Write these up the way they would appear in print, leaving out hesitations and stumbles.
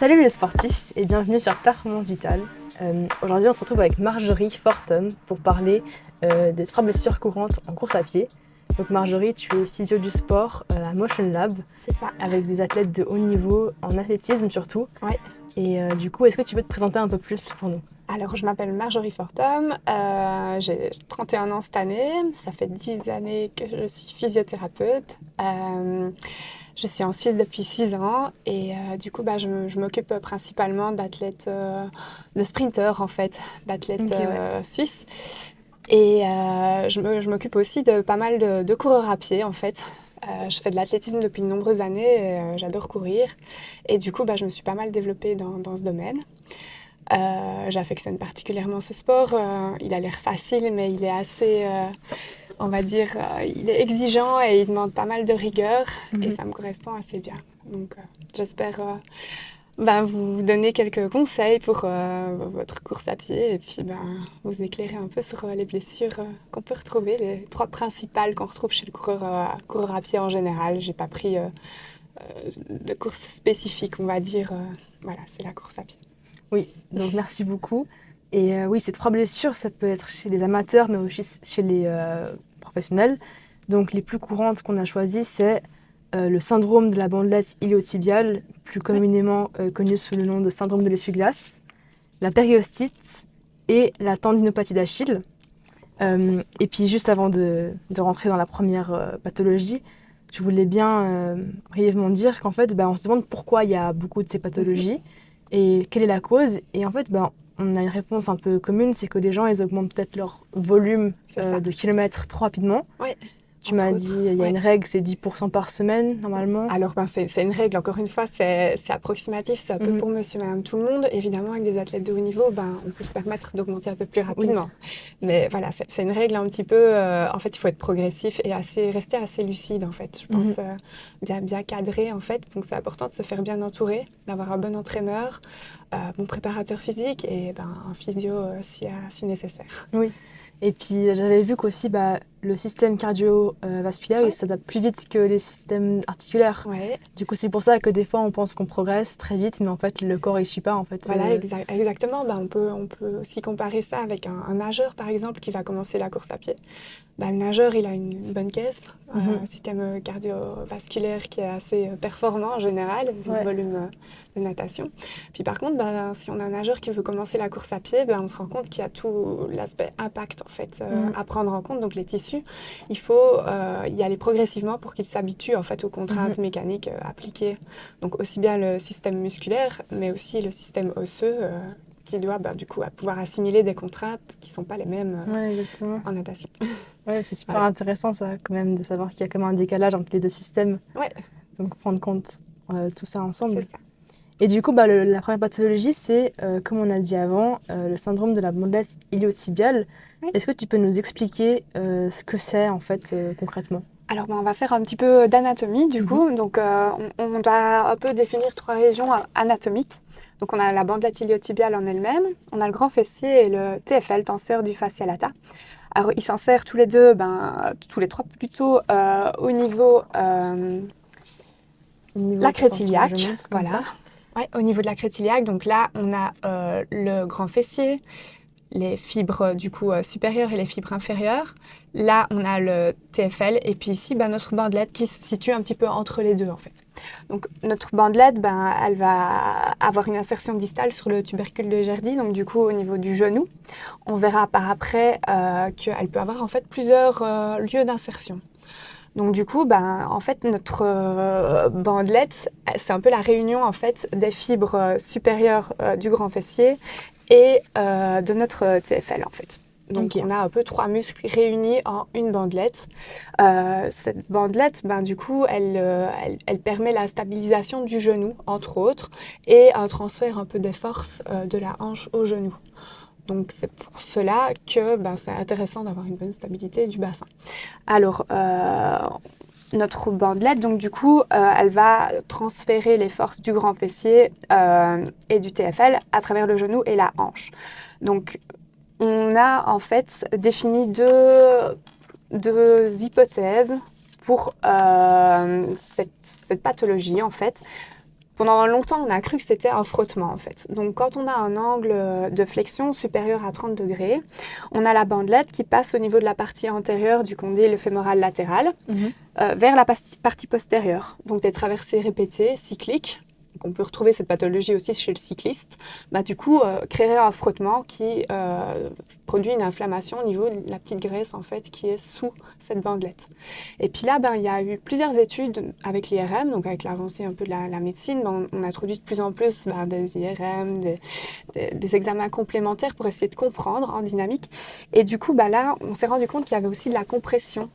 Salut les sportifs et bienvenue sur Performance Vitale. Aujourd'hui on se retrouve avec Marjorie Fortum pour parler des 3 blessures courantes en course à pied. Donc Marjorie, tu es physio du sport à Motion Lab. C'est ça. Avec des athlètes de haut niveau en athlétisme surtout. Ouais. Et du coup, est-ce que tu peux te présenter un peu plus pour nous? Alors, je m'appelle Marjorie Fortum, j'ai 31 ans cette année, ça fait 10 années que je suis physiothérapeute. Je suis en Suisse depuis 6 ans et du coup, je m'occupe principalement d'athlètes, de sprinteurs en fait, d'athlètes Ok, suisses. Et je m'occupe aussi de pas mal de coureurs à pied en fait. Je fais de l'athlétisme depuis de nombreuses années et j'adore courir. Et du coup, je me suis pas mal développée dans ce domaine. J'affectionne particulièrement ce sport. Il a l'air facile, mais il est assez, on va dire, il est exigeant et il demande pas mal de rigueur. Et ça me correspond assez bien. Donc, j'espère vous donner quelques conseils pour votre course à pied et puis vous éclairer un peu sur les blessures qu'on peut retrouver, les 3 principales qu'on retrouve chez le coureur à pied en général. J'ai pas pris de course spécifique, on va dire. Voilà, c'est la course à pied. Oui, donc merci beaucoup. Et oui, ces 3 blessures, ça peut être chez les amateurs, mais aussi chez les professionnels. Donc les plus courantes qu'on a choisies, c'est le syndrome de la bandelette iliotibiale, plus communément connu sous le nom de syndrome de l'essuie-glace, la périostite et la tendinopathie d'Achille. Et puis juste avant de rentrer dans la première pathologie, je voulais bien brièvement dire qu'en fait, on se demande pourquoi il y a beaucoup de ces pathologies et quelle est la cause. Et en fait, on a une réponse un peu commune, c'est que les gens, ils augmentent peut-être leur volume de kilomètres trop rapidement. Ouais. Tu m'as dit, il y a ouais. une règle, c'est 10% par semaine, normalement. Alors, c'est une règle, encore une fois, c'est approximatif, c'est un peu pour monsieur, madame, tout le monde. Évidemment, avec des athlètes de haut niveau, on peut se permettre d'augmenter un peu plus rapidement. Oui. Mais voilà, c'est une règle un petit peu... en fait, il faut être progressif et rester assez lucide, en fait. Je pense bien cadré, en fait. Donc, c'est important de se faire bien entourer, d'avoir un bon entraîneur, bon préparateur physique et un physio si nécessaire. Oui. Et puis j'avais vu qu'aussi le système cardiovasculaire il s'adapte plus vite que les systèmes articulaires. Ouais. Du coup c'est pour ça que des fois on pense qu'on progresse très vite, mais en fait le corps il suit pas en fait. Voilà, exactement. On peut aussi comparer ça avec un nageur par exemple qui va commencer la course à pied. Le nageur, il a une bonne caisse, un système cardiovasculaire qui est assez performant en général, vu le volume de natation. Puis par contre, si on a un nageur qui veut commencer la course à pied, on se rend compte qu'il y a tout l'aspect impact en fait, à prendre en compte. Donc les tissus, il faut y aller progressivement pour qu'ils s'habituent en fait aux contraintes mécaniques appliquées. Donc aussi bien le système musculaire, mais aussi le système osseux qui doit du coup pouvoir assimiler des contraintes qui ne sont pas les mêmes en natation. Ouais, c'est super intéressant ça quand même de savoir qu'il y a comme un décalage entre les 2 systèmes. Ouais. Donc prendre compte tout ça ensemble. C'est ça. Et du coup, la première pathologie, c'est, comme on a dit avant, le syndrome de la bandelette iliotibiale. Oui. Est-ce que tu peux nous expliquer ce que c'est en fait concrètement? Alors, on va faire un petit peu d'anatomie du coup. Donc, on doit un peu définir 3 régions anatomiques. Donc, on a la bandelette iliotibiale en elle-même, on a le grand fessier et le TFL, tenseur du fascia lata. Alors, ils s'insèrent tous les 3 plutôt au niveau l'acrotiiliaque. Voilà. Ouais, au niveau de l'acrotiiliaque. Donc là, on a le grand fessier, les fibres du coup supérieures et les fibres inférieures. Là, on a le TFL et puis ici, notre bandelette qui se situe un petit peu entre les deux en fait. Donc notre bandelette, elle va avoir une insertion distale sur le tubercule de Gerdy, donc du coup au niveau du genou. On verra par après qu'elle peut avoir en fait plusieurs lieux d'insertion. Donc du coup, en fait, notre bandelette, c'est un peu la réunion en fait des fibres supérieures du grand fessier et de notre TFL en fait. Donc on a un peu 3 muscles réunis en une bandelette. Cette bandelette, du coup, elle permet la stabilisation du genou, entre autres, et un transfert un peu des forces de la hanche au genou. Donc c'est pour cela que c'est intéressant d'avoir une bonne stabilité du bassin. Alors, notre bandelette, donc du coup, elle va transférer les forces du grand fessier et du TFL à travers le genou et la hanche. Donc, on a en fait défini deux hypothèses pour cette pathologie en fait. pendant longtemps, on a cru que c'était un frottement en fait. Donc quand on a un angle de flexion supérieur à 30 degrés, on a la bandelette qui passe au niveau de la partie antérieure du condyle fémoral latéral vers la partie postérieure. Donc des traversées répétées, cycliques. Donc on peut retrouver cette pathologie aussi chez le cycliste. Du coup, créer un frottement qui produit une inflammation au niveau de la petite graisse en fait qui est sous cette bandelette. Et puis là, il y a eu plusieurs études avec l'IRM, donc avec l'avancée un peu de la médecine, on introduit de plus en plus des IRM, des examens complémentaires pour essayer de comprendre en dynamique. Et du coup, là, on s'est rendu compte qu'il y avait aussi de la compression.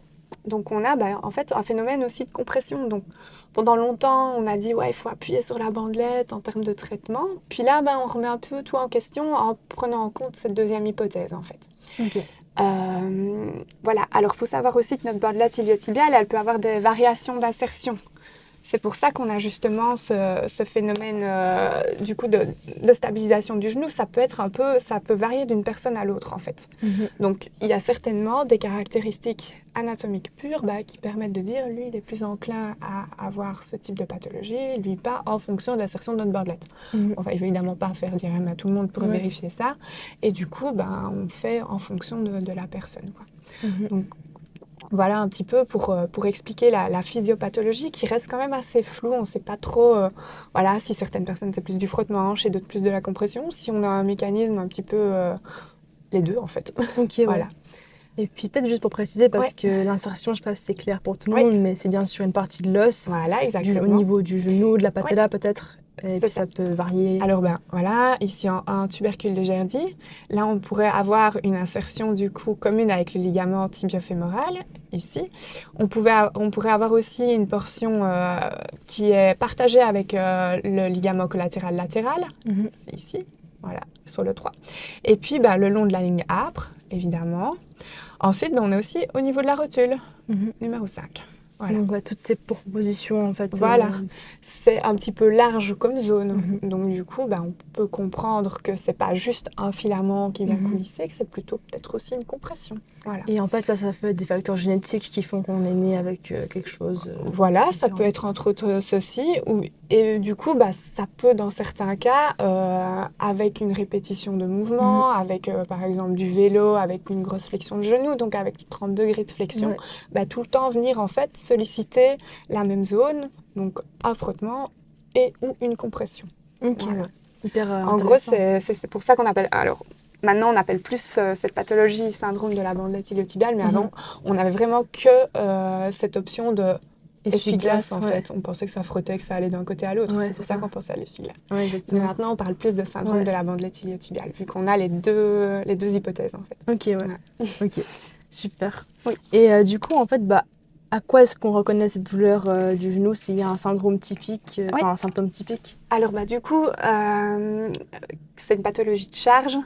Donc on a en fait un phénomène aussi de compression. Donc pendant longtemps, on a dit il faut appuyer sur la bandelette en termes de traitement. Puis là, on remet un peu tout en question en prenant en compte cette deuxième hypothèse en fait. Ok. Voilà. Alors il faut savoir aussi que notre bandelette iliotibiale, elle peut avoir des variations d'insertion. C'est pour ça qu'on a justement ce phénomène du coup de stabilisation du genou. Ça peut varier d'une personne à l'autre en fait. Donc il y a certainement des caractéristiques anatomiques pures qui permettent de dire lui il est plus enclin à avoir ce type de pathologie, lui pas, en fonction de l'insertion de notre bandelette. On va évidemment pas faire d'IRM à tout le monde pour vérifier ça. Et du coup on fait en fonction de la personne, quoi. Donc voilà un petit peu pour expliquer la physiopathologie qui reste quand même assez floue. On ne sait pas trop si certaines personnes c'est plus du frottement, chez d'autres plus de la compression. Si on a un mécanisme un petit peu les deux en fait. Ok, voilà. Et puis peut-être juste pour préciser, parce que l'insertion, je ne sais pas si c'est clair pour tout le monde, mais c'est bien sûr une partie de l'os, voilà, exactement. Au niveau du genou, de la patella peut-être. Et puis ça peut varier. Alors voilà, ici un tubercule de Gerdy. Là, on pourrait avoir une insertion du coup commune avec le ligament tibiofémoral, ici. On pourrait avoir aussi une portion qui est partagée avec le ligament collatéral latéral, ici, voilà, sur le 3. Et puis le long de la ligne âpre, évidemment. Ensuite, on est aussi au niveau de la rotule, numéro 5. Voilà. Donc toutes ces propositions en fait. Voilà, c'est un petit peu large comme zone. Donc du coup, on peut comprendre que c'est pas juste un filament qui vient coulisser, que c'est plutôt peut-être aussi une compression. Voilà. Et en fait, ça fait des facteurs génétiques qui font qu'on est né avec quelque chose. Voilà, ça peut être entre autres ceci. Et du coup, ça peut dans certains cas, avec une répétition de mouvement, avec par exemple du vélo, avec une grosse flexion de genou, donc avec 30 degrés de flexion, tout le temps venir en fait solliciter la même zone, donc un frottement et ou une compression. Ok, voilà. Hyper en gros, c'est pour ça qu'on appelle... Alors, maintenant, on appelle plus cette pathologie syndrome de la bandelette iliotibiale, mais avant, on n'avait vraiment que cette option de essuie-glace, en fait. On pensait que ça frottait, que ça allait d'un côté à l'autre. C'est pour ça qu'on pensait à l'essuie-glace. Mais maintenant, on parle plus de syndrome de la bandelette iliotibiale, vu qu'on a les deux hypothèses, en fait. Ok, ok, super. Et du coup, en fait, à quoi est-ce qu'on reconnaît cette douleur du genou s'il y a un syndrome typique, un symptôme typique? Alors, du coup, c'est une pathologie de charge.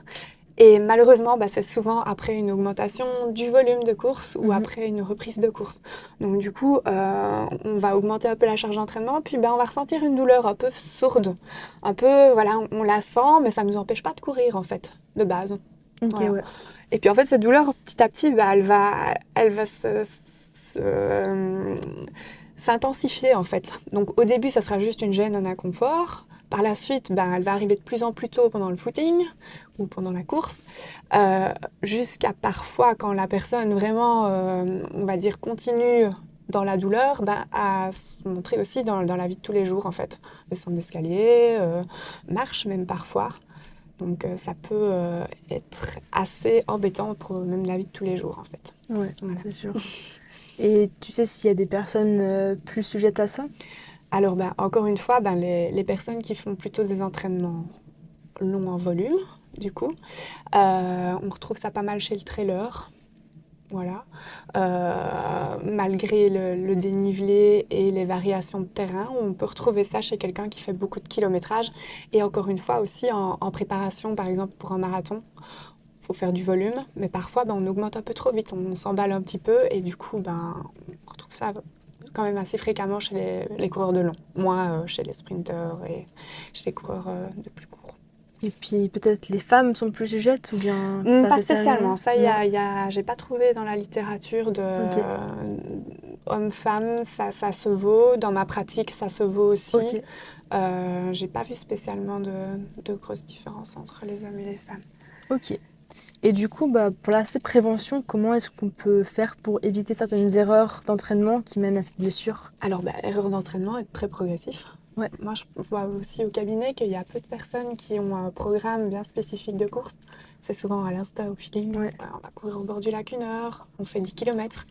Et malheureusement, c'est souvent après une augmentation du volume de course ou après une reprise de course. Donc du coup, on va augmenter un peu la charge d'entraînement, puis on va ressentir une douleur un peu sourde. Un peu, on la sent, mais ça ne nous empêche pas de courir, en fait, de base. Okay, Et puis en fait, cette douleur, petit à petit, elle va s'intensifier, en fait. Donc au début, ça sera juste une gêne, un inconfort. Par la suite, elle va arriver de plus en plus tôt pendant le footing ou pendant la course, jusqu'à parfois quand la personne vraiment, on va dire, continue dans la douleur, à se montrer aussi dans la vie de tous les jours, en fait. Descendre d'escalier, marche même parfois. Donc ça peut être assez embêtant pour même la vie de tous les jours, en fait. Oui, c'est sûr. Et tu sais s'il y a des personnes plus sujettes à ça ? Alors, encore une fois, les personnes qui font plutôt des entraînements longs en volume, du coup, on retrouve ça pas mal chez le trailer. Voilà. Malgré le dénivelé et les variations de terrain, on peut retrouver ça chez quelqu'un qui fait beaucoup de kilométrage. Et encore une fois aussi en préparation, par exemple, pour un marathon. Il faut faire du volume, mais parfois, on augmente un peu trop vite. On s'emballe un petit peu et du coup, on retrouve ça quand même assez fréquemment chez les coureurs de long, moins chez les sprinteurs et chez les coureurs de plus court. Et puis peut-être les femmes sont plus sujettes ou bien pas spécialement. Ça, j'ai pas trouvé dans la littérature de hommes-femmes, ça se vaut. Dans ma pratique, ça se vaut aussi. J'ai pas vu spécialement de grosses différences entre les hommes et les femmes. Ok. Et du coup, pour l'aspect prévention, comment est-ce qu'on peut faire pour éviter certaines erreurs d'entraînement qui mènent à cette blessure? Alors, erreur d'entraînement est très progressif. Ouais. Moi, je vois aussi au cabinet qu'il y a peu de personnes qui ont un programme bien spécifique de course. C'est souvent à l'insta, au feeling. Ouais. On va courir au bord du lac 1 heure, on fait 10 km.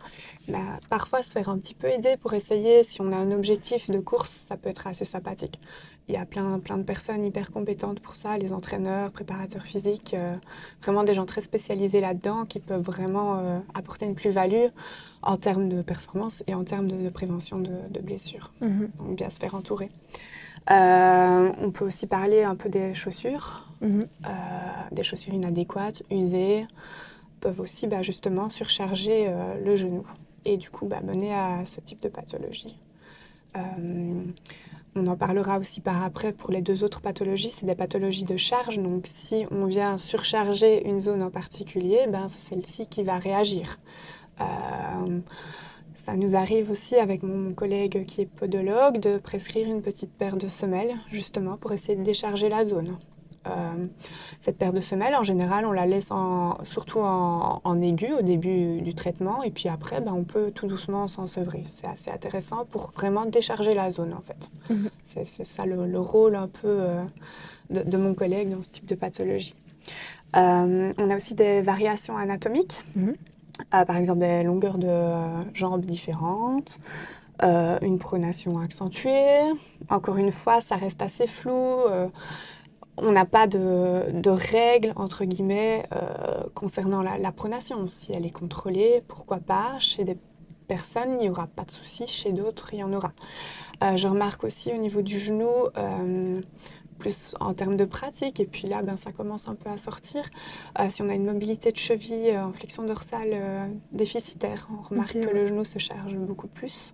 Parfois, se faire un petit peu aider pour essayer, si on a un objectif de course, ça peut être assez sympathique. Il y a plein de personnes hyper compétentes pour ça, les entraîneurs, préparateurs physiques, vraiment des gens très spécialisés là-dedans qui peuvent vraiment apporter une plus-value en termes de performance et en termes de prévention de blessures. Donc bien se faire entourer. On peut aussi parler un peu des chaussures. Des chaussures inadéquates, usées, peuvent aussi justement surcharger le genou et du coup mener à ce type de pathologie. On en parlera aussi par après pour les 2 autres pathologies, c'est des pathologies de charge. Donc si on vient surcharger une zone en particulier, c'est celle-ci qui va réagir. Ça nous arrive aussi avec mon collègue qui est podologue de prescrire une petite paire de semelles justement pour essayer de décharger la zone. Cette paire de semelles, en général, on la laisse surtout en aigu au début du traitement et puis après, on peut tout doucement s'en sevrer. C'est assez intéressant pour vraiment décharger la zone en fait. C'est ça le rôle un peu de mon collègue dans ce type de pathologie. On a aussi des variations anatomiques. Par exemple, des longueurs de jambes différentes, une pronation accentuée. Encore une fois, ça reste assez flou. On n'a pas de règles, entre guillemets, concernant la pronation. Si elle est contrôlée, pourquoi pas. Chez des personnes, il n'y aura pas de souci. Chez d'autres, il y en aura. Je remarque aussi au niveau du genou, plus en termes de pratique, et puis là, ça commence un peu à sortir. Si on a une mobilité de cheville en flexion dorsale déficitaire, on remarque que le genou se charge beaucoup plus.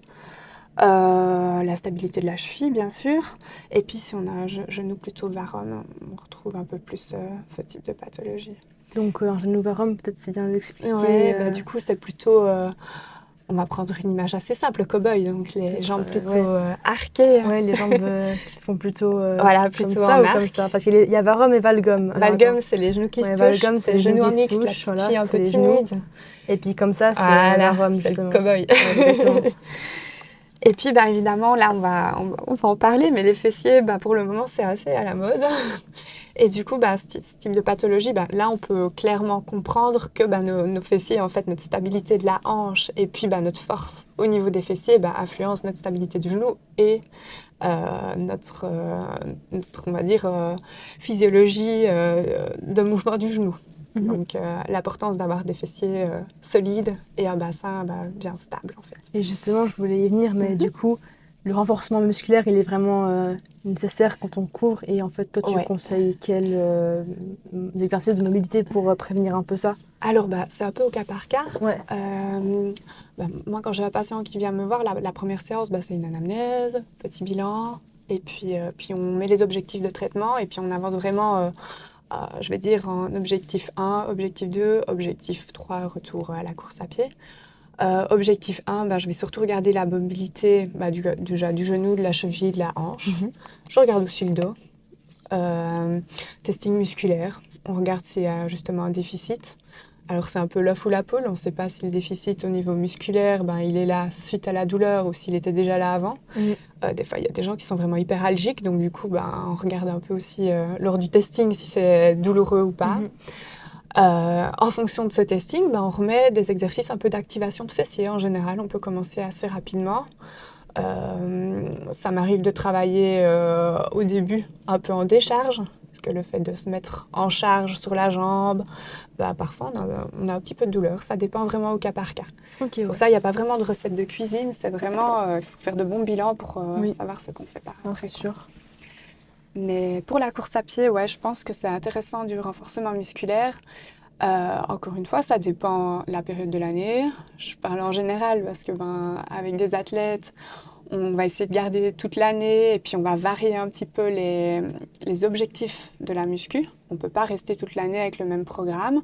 La stabilité de la cheville, bien sûr. Et puis, si on a un genou plutôt varum, on retrouve un peu plus ce type de pathologie. Donc, un genou varum, peut-être c'est bien d'expliquer. Ouais, du coup, c'est plutôt... on va prendre une image assez simple, cow-boy, donc les jambes plutôt arquées. Ouais, les jambes qui font plutôt, voilà, plutôt comme ça en ou arc. comme ça. Parce qu'il y a varum et valgum. Valgum, c'est les genoux qui se touchent. Valgum, c'est les genoux qui se la touchent. petite fille un peu timide. Et puis comme ça, c'est varum, c'est justement. le cow-boy. Ouais, et puis, évidemment, là, on va en parler, mais les fessiers, pour le moment, c'est assez à la mode. Et du coup, ce type de pathologie, là, on peut clairement comprendre que nos fessiers, en fait, notre stabilité de la hanche et puis notre force au niveau des fessiers influence notre stabilité du genou et notre on va dire, physiologie de mouvement du genou. Donc, l'importance d'avoir des fessiers solides et un bassin bien stable, en fait. Et justement, je voulais y venir, mais du coup, le renforcement musculaire, il est vraiment nécessaire quand on court. Et en fait, toi, tu conseilles quels exercices de mobilité pour prévenir un peu ça? Alors, c'est un peu au cas par cas. Ouais. Moi, quand j'ai un patient qui vient me voir, la première séance, c'est une anamnèse, petit bilan. Et puis on met les objectifs de traitement et puis on avance vraiment... je vais dire en objectif 1, objectif 2, objectif 3, retour à la course à pied. Objectif 1, je vais surtout regarder la mobilité du genou, de la cheville, de la hanche. Je regarde aussi le dos. Testing musculaire. On regarde s'il y a justement un déficit. Alors c'est un peu l'œuf ou la poule. On ne sait pas si le déficit au niveau musculaire, il est là suite à la douleur ou s'il était déjà là avant. Des fois, il y a des gens qui sont vraiment hyperalgiques. Donc du coup, on regarde un peu aussi lors du testing si c'est douloureux ou pas. En fonction de ce testing, on remet des exercices un peu d'activation de fessiers. En général, on peut commencer assez rapidement. Ça m'arrive de travailler au début un peu en décharge, parce que le fait de se mettre en charge sur la jambe, parfois on a un petit peu de douleur. Ça dépend vraiment au cas par cas. Pour ça, il n'y a pas vraiment de recette de cuisine. C'est vraiment, il faut faire de bons bilans pour savoir ce qu'on fait par après. Non, c'est sûr. Mais pour la course à pied, je pense que c'est intéressant du renforcement musculaire. Encore une fois, ça dépend de la période de l'année. Je parle en général parce que avec des athlètes, on va essayer de garder toute l'année et puis on va varier un petit peu les objectifs de la muscu. On ne peut pas rester toute l'année avec le même programme.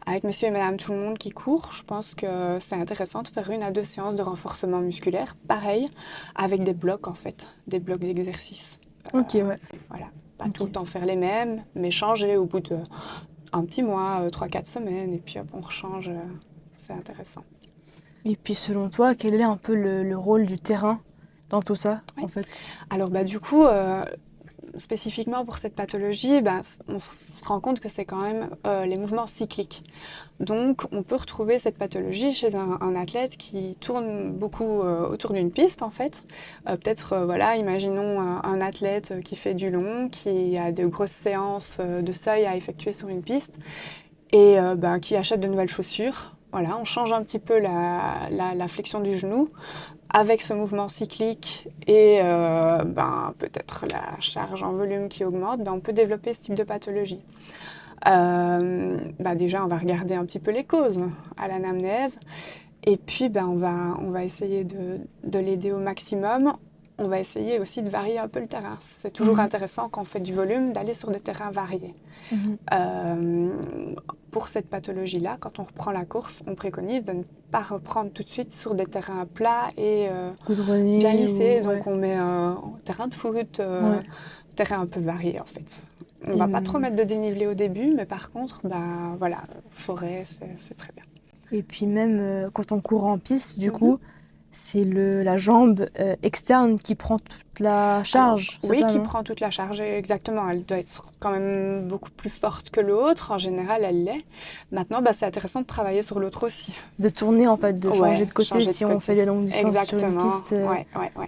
Avec monsieur et madame tout le monde qui court, je pense que c'est intéressant de faire 1 à 2 séances de renforcement musculaire. Pareil, avec des blocs en fait, des blocs d'exercices. Ok, ouais. Voilà, pas tout le temps faire les mêmes, mais changer au bout d'un petit mois, 3-4 semaines, et puis hop, on rechange. C'est intéressant. Et puis selon toi, quel est un peu le rôle du terrain dans tout ça, Oui. en fait? Alors du coup, spécifiquement pour cette pathologie, on se rend compte que c'est quand même les mouvements cycliques. Donc on peut retrouver cette pathologie chez un athlète qui tourne beaucoup autour d'une piste en fait. Peut-être, voilà, imaginons un athlète qui fait du long, qui a de grosses séances de seuil à effectuer sur une piste et qui achète de nouvelles chaussures. Voilà, on change un petit peu la flexion du genou avec ce mouvement cyclique et peut-être la charge en volume qui augmente, on peut développer ce type de pathologie. Déjà, on va regarder un petit peu les causes à l'anamnèse et puis on va essayer de l'aider au maximum. On va essayer aussi de varier un peu le terrain. C'est toujours intéressant quand on fait du volume d'aller sur des terrains variés. Pour cette pathologie-là, quand on reprend la course, on préconise de ne pas reprendre tout de suite sur des terrains plats et bien lissés. Donc on met un terrain de foot, terrain un peu varié en fait. On ne va pas trop mettre de dénivelé au début, mais par contre, voilà, forêt, c'est très bien. Et puis même quand on court en piste, du coup, c'est la jambe externe qui prend toute la charge. Alors, oui, qui prend toute la charge, exactement. Elle doit être quand même beaucoup plus forte que l'autre. En général, elle l'est. Maintenant, c'est intéressant de travailler sur l'autre aussi. De tourner, en fait, de changer de côté si on fait des longues distances sur une piste.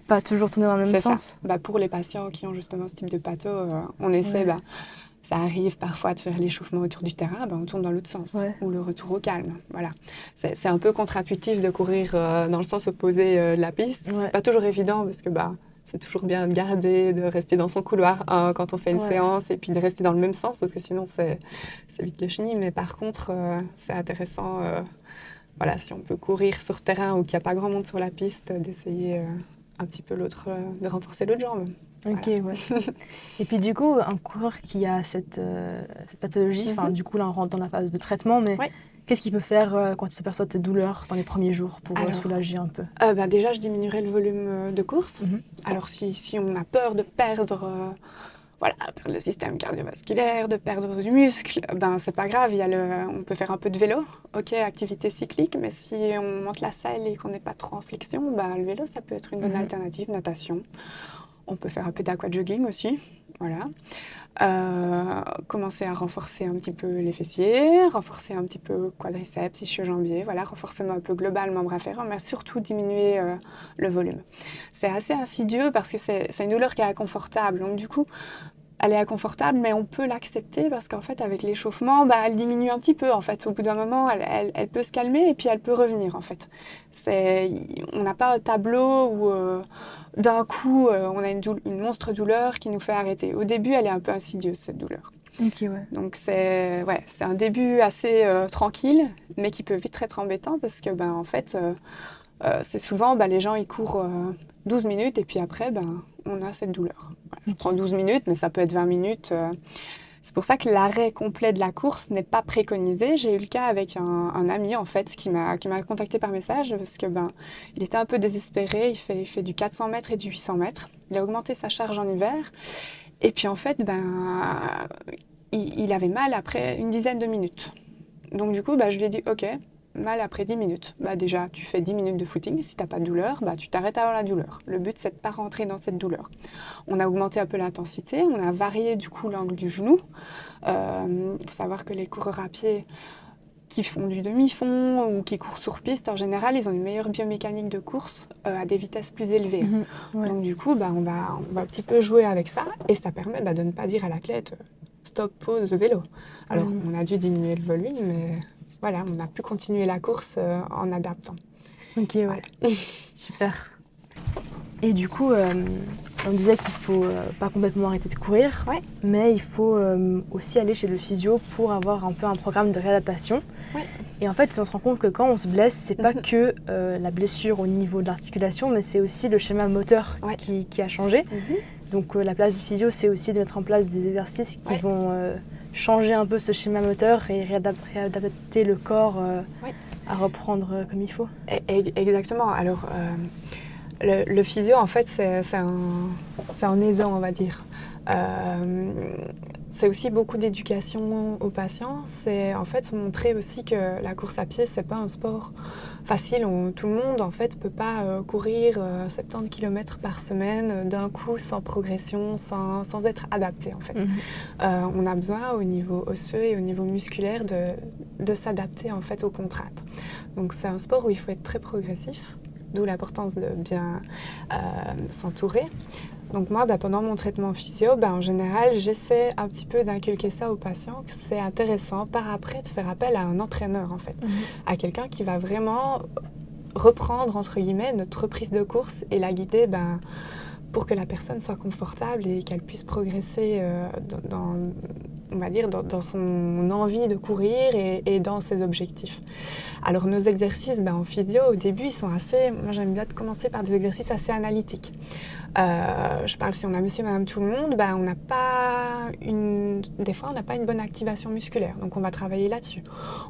Pas toujours tourner dans le même sens. Ça. Pour les patients qui ont justement ce type de patho, on essaie... Ça arrive parfois de faire l'échauffement autour du terrain, on tourne dans l'autre sens, ou le retour au calme. Voilà. C'est un peu contre-intuitif de courir dans le sens opposé de la piste. C'est pas toujours évident parce que c'est toujours bien de garder, de rester dans son couloir quand on fait une séance et puis de rester dans le même sens parce que sinon c'est vite le chenille. Mais par contre, c'est intéressant, voilà, si on peut courir sur terrain ou qu'il n'y a pas grand monde sur la piste, d'essayer un petit peu de renforcer l'autre jambe. Ok, ouais. Et puis du coup, un coureur qui a cette pathologie, du coup là on rentre dans la phase de traitement, mais qu'est-ce qu'il peut faire quand il s'aperçoit de cette douleur dans les premiers jours pour soulager un peu? Déjà, je diminuerai le volume de course. Alors si on a peur de perdre le système cardiovasculaire, de perdre du muscle, c'est pas grave, on peut faire un peu de vélo, activité cyclique, mais si on monte la selle et qu'on n'est pas trop en flexion, le vélo ça peut être une bonne alternative, natation. On peut faire un peu d'aquajogging aussi, voilà. Commencer à renforcer un petit peu les fessiers, renforcer un petit peu quadriceps, ischio-jambier, voilà, renforcement un peu global, membre inférieur, mais surtout diminuer le volume. C'est assez insidieux parce que c'est une douleur qui est inconfortable, donc du coup, elle est inconfortable, mais on peut l'accepter parce qu'en fait, avec l'échauffement, elle diminue un petit peu. En fait, au bout d'un moment, elle peut se calmer et puis elle peut revenir. En fait, on n'a pas un tableau où d'un coup, on a une monstre douleur qui nous fait arrêter. Au début, elle est un peu insidieuse cette douleur. Donc c'est un début assez tranquille, mais qui peut vite être embêtant parce que en fait, c'est souvent les gens ils courent 12 minutes et puis après on a cette douleur. Voilà. Ça prend 12 minutes, mais ça peut être 20 minutes. C'est pour ça que l'arrêt complet de la course n'est pas préconisé. J'ai eu le cas avec un ami en fait qui m'a contacté par message parce que il était un peu désespéré. Il fait du 400 mètres et du 800 mètres. Il a augmenté sa charge en hiver et puis en fait il avait mal après une dizaine de minutes. Donc du coup je lui ai dit ok. Mal après 10 minutes. Déjà, tu fais 10 minutes de footing. Si tu n'as pas de douleur, tu t'arrêtes avant la douleur. Le but, c'est de ne pas rentrer dans cette douleur. On a augmenté un peu l'intensité. On a varié du coup l'angle du genou. Il faut savoir que les coureurs à pied qui font du demi-fond ou qui courent sur piste, en général, ils ont une meilleure biomécanique de course à des vitesses plus élevées. Donc du coup, on va un petit peu jouer avec ça. Et ça permet de ne pas dire à l'athlète « stop, pause, vélo ». Alors, on a dû diminuer le volume, mais... Voilà, on a pu continuer la course en adaptant. Ok, ouais. Voilà. Super. Et du coup, on disait qu'il ne faut pas complètement arrêter de courir, mais il faut aussi aller chez le physio pour avoir un peu un programme de réadaptation. Et en fait, on se rend compte que quand on se blesse, c'est pas que la blessure au niveau de l'articulation, mais c'est aussi le schéma moteur qui a changé. Donc la place du physio, c'est aussi de mettre en place des exercices qui vont changer un peu ce schéma moteur et réadapter le corps à reprendre comme il faut. Exactement. Alors, Le physio, en fait, c'est un aidant, on va dire. C'est aussi beaucoup d'éducation aux patients. C'est en fait montrer aussi que la course à pied, c'est pas un sport facile. Tout le monde, en fait, peut pas courir 70 km par semaine d'un coup, sans progression, sans être adapté, en fait. On a besoin, au niveau osseux et au niveau musculaire, de s'adapter, en fait, aux contraintes. Donc, c'est un sport où il faut être très progressif, d'où l'importance de bien s'entourer. Donc moi, pendant mon traitement physio, en général, j'essaie un petit peu d'inculquer ça aux patients, que c'est intéressant par après de faire appel à un entraîneur, en fait, à quelqu'un qui va vraiment reprendre, entre guillemets, notre reprise de course et la guider pour que la personne soit confortable et qu'elle puisse progresser on va dire, dans son envie de courir et dans ses objectifs. Alors nos exercices en physio, au début, ils sont moi j'aime bien commencer par des exercices assez analytiques. Je parle, si on a monsieur, madame, tout le monde, on n'a pas des fois, on n'a pas une bonne activation musculaire. Donc, on va travailler là-dessus.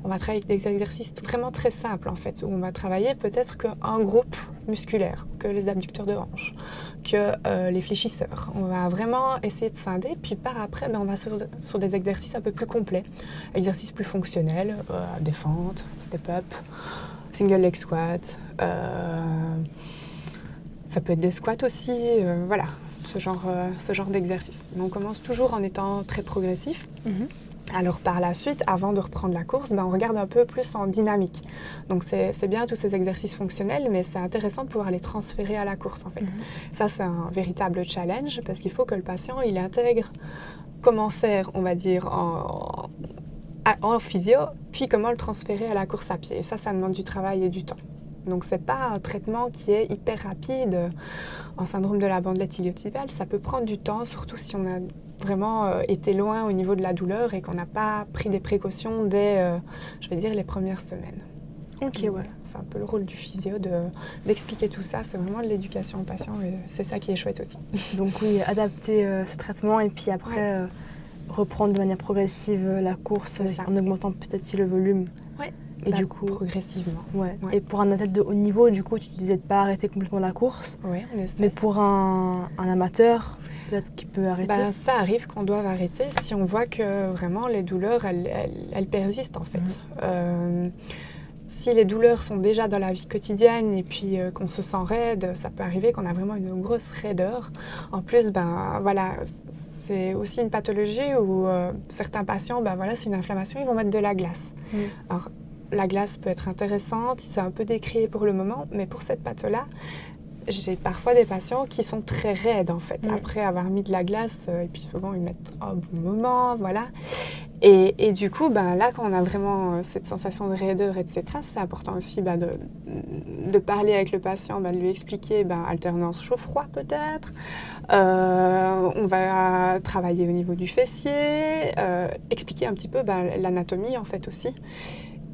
On va travailler avec des exercices vraiment très simples, en fait, où on va travailler peut-être qu'un groupe musculaire, que les abducteurs de hanches, que les fléchisseurs. On va vraiment essayer de scinder, puis par après, on va sur des exercices un peu plus complets, exercices plus fonctionnels, des fentes, step-up, single leg squat, ça peut être des squats aussi, voilà, ce genre d'exercice. Mais on commence toujours en étant très progressif. Alors par la suite, avant de reprendre la course, on regarde un peu plus en dynamique. Donc c'est bien tous ces exercices fonctionnels, mais c'est intéressant de pouvoir les transférer à la course, en fait. Ça, c'est un véritable challenge, parce qu'il faut que le patient, il intègre comment faire, on va dire, en physio, puis comment le transférer à la course à pied. Et ça demande du travail et du temps. Donc, ce n'est pas un traitement qui est hyper rapide. En syndrome de la bandelette iliotibiale, ça peut prendre du temps, surtout si on a vraiment été loin au niveau de la douleur et qu'on n'a pas pris des précautions dès, je vais dire, les premières semaines. Ok, voilà. C'est un peu le rôle du physio d'expliquer tout ça. C'est vraiment de l'éducation aux patients et c'est ça qui est chouette aussi. Donc oui, adapter ce traitement et puis après reprendre de manière progressive la course en augmentant peut-être aussi le volume. Ouais. Et du coup, progressivement. Ouais. Et pour un athlète de haut niveau, du coup, tu disais de pas arrêter complètement la course. Ouais, on essaie. Mais pour un amateur, peut-être qu'il peut arrêter. Ça arrive qu'on doive arrêter si on voit que vraiment les douleurs, elles persistent, en fait. Si les douleurs sont déjà dans la vie quotidienne et puis qu'on se sent raide, ça peut arriver qu'on a vraiment une grosse raideur. En plus, voilà, c'est aussi une pathologie où certains patients, c'est une inflammation, ils vont mettre de la glace. Alors, la glace peut être intéressante, c'est un peu décrié pour le moment, mais pour cette patho-là, j'ai parfois des patients qui sont très raides, en fait, après avoir mis de la glace, et puis souvent ils mettent un bon moment, voilà. Et du coup, là, quand on a vraiment cette sensation de raideur, etc., c'est important aussi de parler avec le patient, de lui expliquer alternance chaud-froid peut-être. On va travailler au niveau du fessier, expliquer un petit peu l'anatomie, en fait, aussi.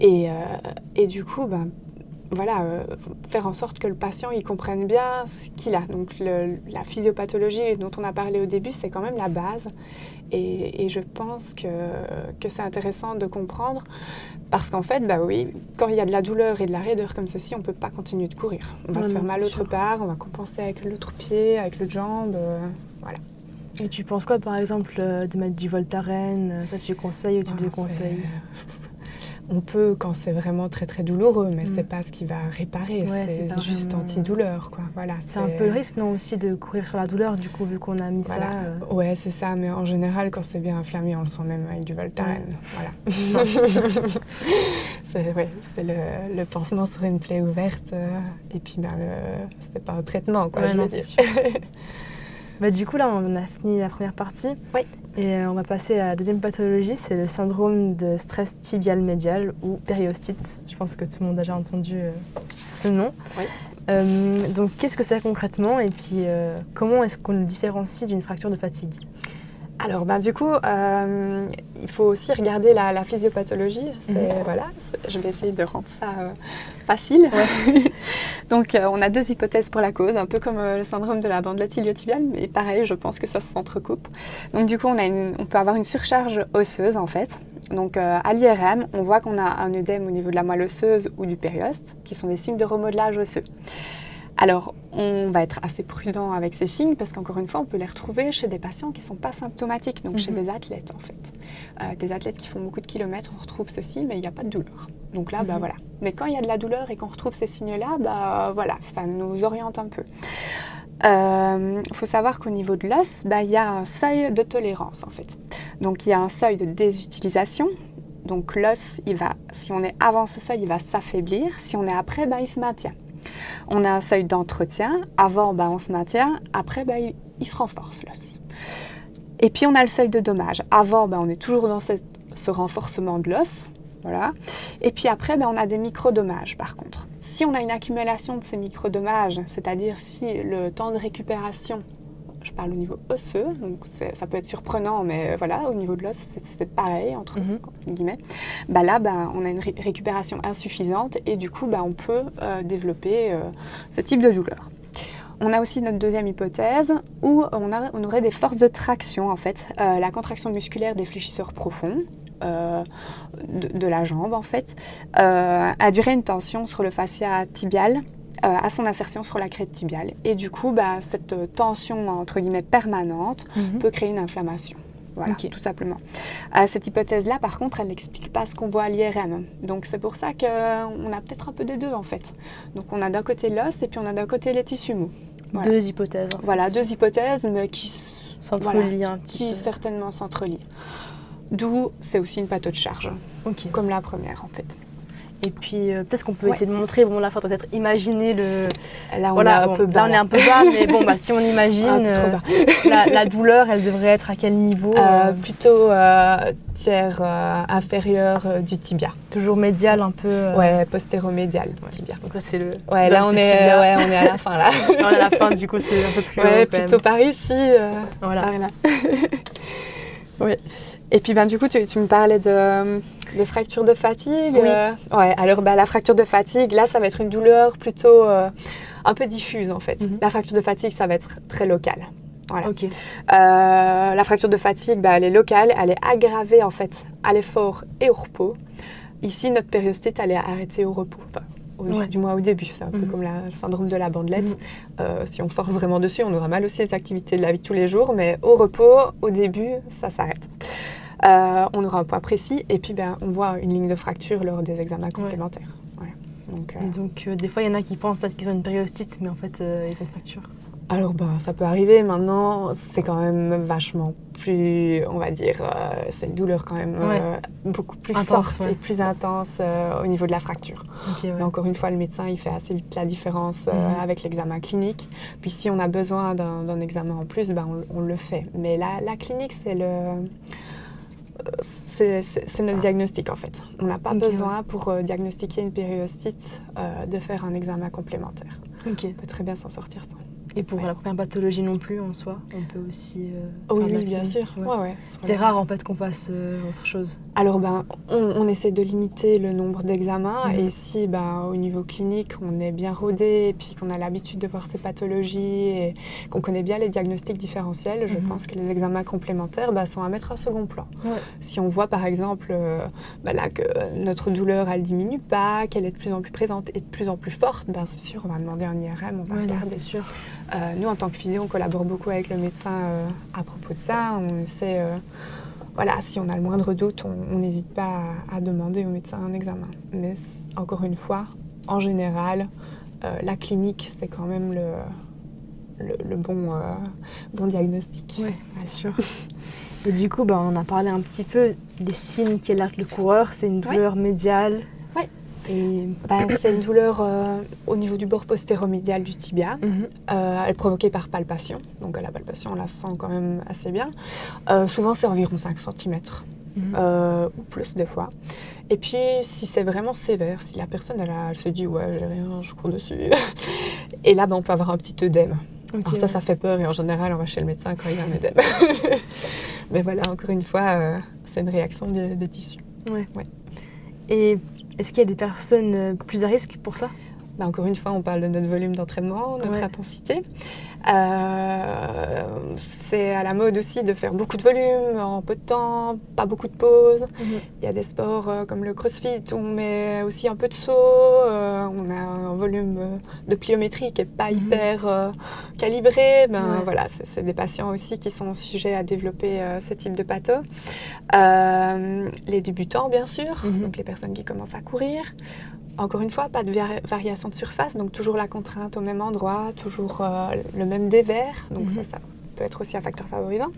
Et du coup, voilà, faire en sorte que le patient il comprenne bien ce qu'il a. Donc la physiopathologie dont on a parlé au début, c'est quand même la base. Et je pense que c'est intéressant de comprendre parce qu'en fait, oui, quand il y a de la douleur et de la raideur comme ceci, on ne peut pas continuer de courir. On va se faire mal autre part, on va compenser avec l'autre pied, avec l'autre jambe, voilà. Et tu penses quoi, par exemple, de mettre du Voltaren? Ça, tu conseilles ou tu déconseilles? On peut quand c'est vraiment très très douloureux, mais c'est pas ce qui va réparer, c'est juste antidouleur, quoi. Voilà, c'est un peu le risque, non, aussi de courir sur la douleur, du coup, vu qu'on a mis ça. Ouais, c'est ça, mais en général, quand c'est bien inflammé, on le sent même avec du Voltaren. Voilà. C'est le pansement sur une plaie ouverte, et puis c'est pas un traitement, quoi. Ouais, c'est sûr. Du coup, là, on a fini la première partie. Oui. Et on va passer à la deuxième pathologie, c'est le syndrome de stress tibial médial ou périostite. Je pense que tout le monde a déjà entendu ce nom. Oui. Donc, qu'est-ce que c'est concrètement et puis comment est-ce qu'on le différencie d'une fracture de fatigue? Alors, du coup, il faut aussi regarder la physiopathologie. Je vais essayer de rendre ça facile. Ouais. Donc, on a deux hypothèses pour la cause, un peu comme le syndrome de la bandelette iliotibiale, mais pareil, je pense que ça s'entrecoupe. Donc, du coup, on peut avoir une surcharge osseuse, en fait. Donc, à l'IRM, on voit qu'on a un œdème au niveau de la moelle osseuse ou du périoste, qui sont des signes de remodelage osseux. Alors, on va être assez prudent avec ces signes parce qu'encore une fois, on peut les retrouver chez des patients qui ne sont pas symptomatiques, donc chez des athlètes en fait. Des athlètes qui font beaucoup de kilomètres, on retrouve ceci, mais il n'y a pas de douleur. Donc là, voilà. Mais quand il y a de la douleur et qu'on retrouve ces signes-là, voilà, ça nous oriente un peu. Il faut savoir qu'au niveau de l'os, il y a un seuil de tolérance en fait. Donc il y a un seuil de désutilisation. Donc l'os, si on est avant ce seuil, il va s'affaiblir. Si on est après, il se maintient. On a un seuil d'entretien. Avant, on se maintient. Après, il se renforce l'os. Et puis on a le seuil de dommage. Avant, on est toujours dans ce renforcement de l'os. Voilà. Et puis après, on a des micro-dommages par contre. Si on a une accumulation de ces micro-dommages, c'est-à-dire si le temps de récupération, je parle au niveau osseux, donc ça peut être surprenant, mais voilà, au niveau de l'os, c'est pareil, entre guillemets. Là, on a une récupération insuffisante et du coup, on peut développer ce type de douleur. On a aussi notre deuxième hypothèse où on aurait des forces de traction, en fait, la contraction musculaire des fléchisseurs profonds. De la jambe en fait, a duré une tension sur le fascia tibial à son insertion sur la crête tibiale. Et du coup, cette tension entre guillemets permanente peut créer une inflammation. Voilà, tout simplement. Cette hypothèse-là, par contre, elle n'explique pas ce qu'on voit à l'IRM. Donc c'est pour ça qu'on a peut-être un peu des deux en fait. Donc on a d'un côté l'os et puis on a d'un côté les tissus mous. Voilà. Deux hypothèses. Voilà, deux hypothèses, mais qui s'entrelient un petit peu. Qui certainement s'entrelient. D'où c'est aussi une patho de charge, comme la première en fait. Et puis peut-être qu'on peut essayer de montrer, là il faudrait peut-être imaginer le... Là on est un peu bas. Là on est un peu bas, mais bon, si on imagine, la douleur, elle devrait être à quel niveau Plutôt tiers inférieur du tibia. Toujours médial un peu Ouais, postéro-médial du tibia. Donc là c'est le... Ouais, là on est à la fin là. On est à la fin, du coup c'est un peu plus haut plutôt par ici. Voilà. Oui. Et puis du coup, tu me parlais de fracture de fatigue. Oui. Alors la fracture de fatigue, là, ça va être une douleur plutôt un peu diffuse en fait. La fracture de fatigue, ça va être très local. Voilà. La fracture de fatigue, elle est locale, elle est aggravée en fait à l'effort et au repos. Ici, notre périostite, elle est arrêtée au repos. Du moins au début, c'est un peu comme le syndrome de la bandelette. Si on force vraiment dessus, on aura mal aussi les activités de la vie de tous les jours, mais au repos, au début, ça s'arrête. On aura un point précis et puis on voit une ligne de fracture lors des examens complémentaires. Voilà. Donc des fois, il y en a qui pensent qu'ils ont une périostite, mais en fait, ils ont une fracture. Alors ça peut arriver. Maintenant, c'est quand même vachement plus, on va dire, c'est une douleur quand même beaucoup plus forte et plus intense au niveau de la fracture. Mais encore une fois, le médecin, il fait assez vite la différence avec l'examen clinique. Puis si on a besoin d'un examen en plus, on le fait. Mais la clinique, c'est notre diagnostic en fait. On n'a pas besoin pour diagnostiquer une périostite de faire un examen complémentaire. On peut très bien s'en sortir sans. Et pour la première pathologie non plus en soi, on peut aussi oui, bien sûr. C'est rare en fait qu'on fasse autre chose. Alors on essaie de limiter le nombre d'examens et si au niveau clinique on est bien rodé et puis qu'on a l'habitude de voir ces pathologies et qu'on connaît bien les diagnostics différentiels, je pense que les examens complémentaires sont à mettre en second plan. Si on voit par exemple là que notre douleur elle diminue pas, qu'elle est de plus en plus présente et de plus en plus forte, c'est sûr on va demander un IRM, on va regarder. C'est sûr. Nous, en tant que physio, on collabore beaucoup avec le médecin à propos de ça. On essaie, si on a le moindre doute, on n'hésite pas à demander au médecin un examen. Mais encore une fois, en général, la clinique, c'est quand même le bon diagnostic. Oui, c'est sûr. Et du coup, on a parlé un petit peu des signes qui alertent le coureur. C'est une douleur médiale. Et... c'est une douleur au niveau du bord postéromédial du tibia. Elle est provoquée par palpation. Donc à la palpation, on la sent quand même assez bien. Souvent, c'est environ 5 cm. Ou plus des fois. Et puis, si c'est vraiment sévère, si la personne elle se dit « ouais, j'ai rien, je cours dessus », et là, on peut avoir un petit œdème. Alors ça fait peur et en général, on va chez le médecin quand il y a un œdème. Mais voilà, encore une fois, c'est une réaction des tissus. Et est-ce qu'il y a des personnes plus à risque pour ça ? Encore une fois, on parle de notre volume d'entraînement, notre intensité. C'est à la mode aussi de faire beaucoup de volume en peu de temps, pas beaucoup de pauses. Il y a des sports comme le crossfit où on met aussi un peu de saut. On a un volume de pliométrie qui n'est pas hyper calibré. Voilà, c'est des patients aussi qui sont sujets à développer ce type de patho. Les débutants, bien sûr, donc les personnes qui commencent à courir. Encore une fois, pas de variation de surface, donc toujours la contrainte au même endroit, toujours le même dévers, donc ça peut être aussi un facteur favorisant.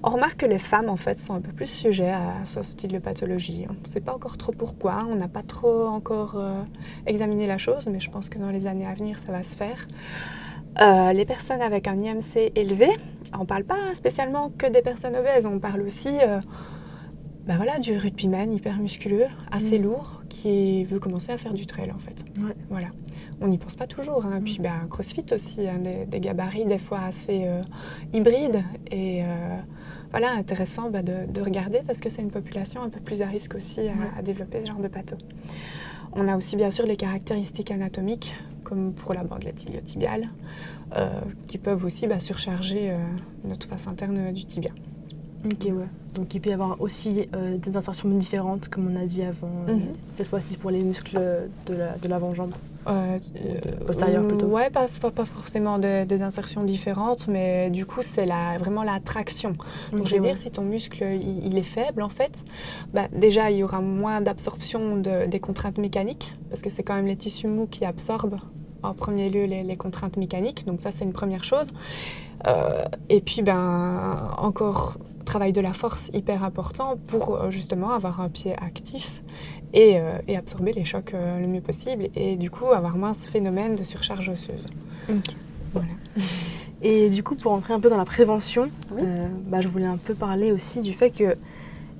On remarque que les femmes, en fait, sont un peu plus sujets à ce style de pathologie. On ne sait pas encore trop pourquoi, on n'a pas trop encore examiné la chose, mais je pense que dans les années à venir, ça va se faire. Les personnes avec un IMC élevé, on ne parle pas spécialement que des personnes obèses, on parle aussi du rugbyman hyper musculeux, assez lourd, qui veut commencer à faire du trail en fait. Voilà. On n'y pense pas toujours. Puis CrossFit aussi, des gabarits des fois assez hybrides et intéressant de regarder parce que c'est une population un peu plus à risque aussi à développer ce genre de patho. On a aussi bien sûr les caractéristiques anatomiques comme pour la bandelette iliotibiale qui peuvent aussi surcharger notre face interne du tibia. Ok, ouais. Donc il peut y avoir aussi des insertions différentes, comme on a dit avant, cette fois-ci pour les muscles de l'avant-jambe. Postérieur plutôt. Ouais, pas forcément des insertions différentes, mais du coup c'est vraiment la traction. Donc je veux dire, si ton muscle il est faible en fait, déjà il y aura moins d'absorption des contraintes mécaniques, parce que c'est quand même les tissus mous qui absorbent en premier lieu les contraintes mécaniques, donc ça c'est une première chose. Et puis encore travail de la force hyper important pour justement avoir un pied actif et absorber les chocs le mieux possible et du coup avoir moins ce phénomène de surcharge osseuse. Voilà. Et du coup, pour entrer un peu dans la prévention, je voulais un peu parler aussi du fait qu'il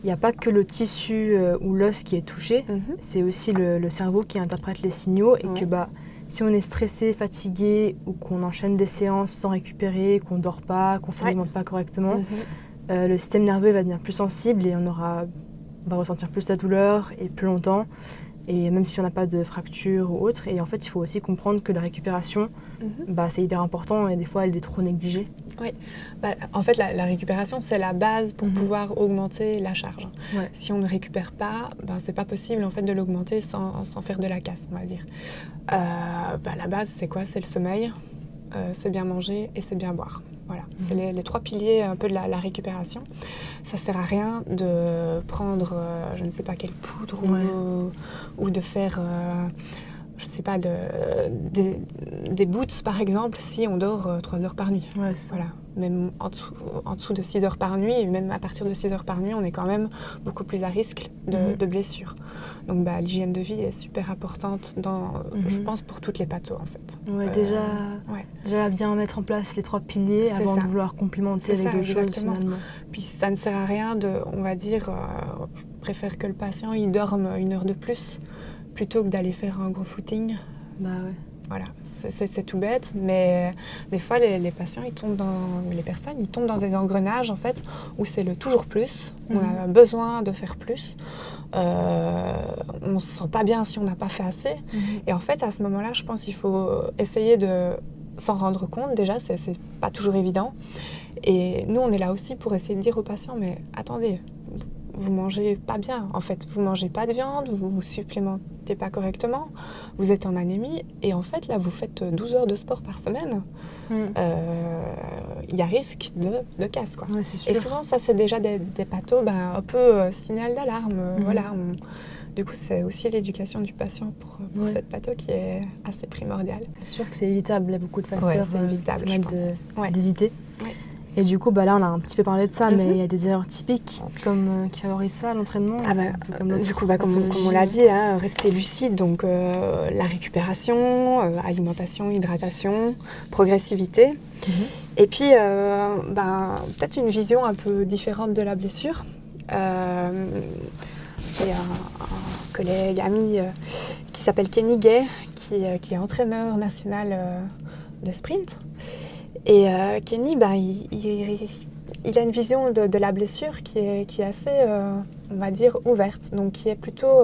n'y a pas que le tissu ou l'os qui est touché, c'est aussi le cerveau qui interprète les signaux et que si on est stressé, fatigué ou qu'on enchaîne des séances sans récupérer, qu'on ne dort pas, qu'on ne s'alimente pas correctement, le système nerveux va devenir plus sensible et on va ressentir plus la douleur et plus longtemps. Et même si on n'a pas de fracture ou autre. Et en fait, il faut aussi comprendre que la récupération, c'est hyper important et des fois, elle est trop négligée. Oui. En fait, la récupération, c'est la base pour pouvoir augmenter la charge. Si on ne récupère pas, c'est pas possible en fait, de l'augmenter sans faire de la casse, on va dire. La base, c'est quoi? C'est le sommeil, c'est bien manger et c'est bien boire. Voilà, c'est les trois piliers un peu de la récupération. Ça sert à rien de prendre, je ne sais pas quelle poudre ou de faire, je ne sais pas, des boots par exemple si on dort 3 heures par nuit. Ouais, c'est ça. Voilà. Même en dessous de 6 heures par nuit, et même à partir de 6 heures par nuit, on est quand même beaucoup plus à risque de blessures. Donc l'hygiène de vie est super importante, je pense, pour toutes les pathos en fait. Déjà bien mettre en place les 3 piliers avant de vouloir complémenter les deux choses finalement. Puis ça ne sert à rien on va dire, je préfère que le patient il dorme 1 heure de plus plutôt que d'aller faire un gros footing. Voilà, c'est tout bête, mais des fois les patients les personnes ils tombent dans des engrenages en fait où c'est le toujours plus, on a besoin de faire plus, on se sent pas bien si on n'a pas fait assez, et en fait à ce moment-là je pense qu'il faut essayer de s'en rendre compte déjà, c'est pas toujours évident, et nous on est là aussi pour essayer de dire aux patients mais attendez, vous mangez pas bien, en fait, vous mangez pas de viande, vous supplémentez pas correctement, vous êtes en anémie, et en fait, là, vous faites 12 heures de sport par semaine, y a risque de casse, quoi. Ouais, c'est sûr. Et souvent, ça, c'est déjà des pathos, un peu signal d'alarme, voilà. Du coup, c'est aussi l'éducation du patient pour cette patho qui est assez primordiale. C'est sûr que c'est évitable, il y a beaucoup de facteurs qui permettent d'éviter. Et du coup, là, on a un petit peu parlé de ça, mais il y a des erreurs typiques qui favorisent ça, l'entraînement. Du coup, comme on l'a dit, rester lucide, donc la récupération, alimentation, hydratation, progressivité. Et puis, peut-être une vision un peu différente de la blessure. J'ai un collègue, ami, qui s'appelle Kenny Gay, qui est entraîneur national de sprint. Et Kenny, il a une vision de la blessure qui est assez, on va dire, ouverte. Donc qui est plutôt...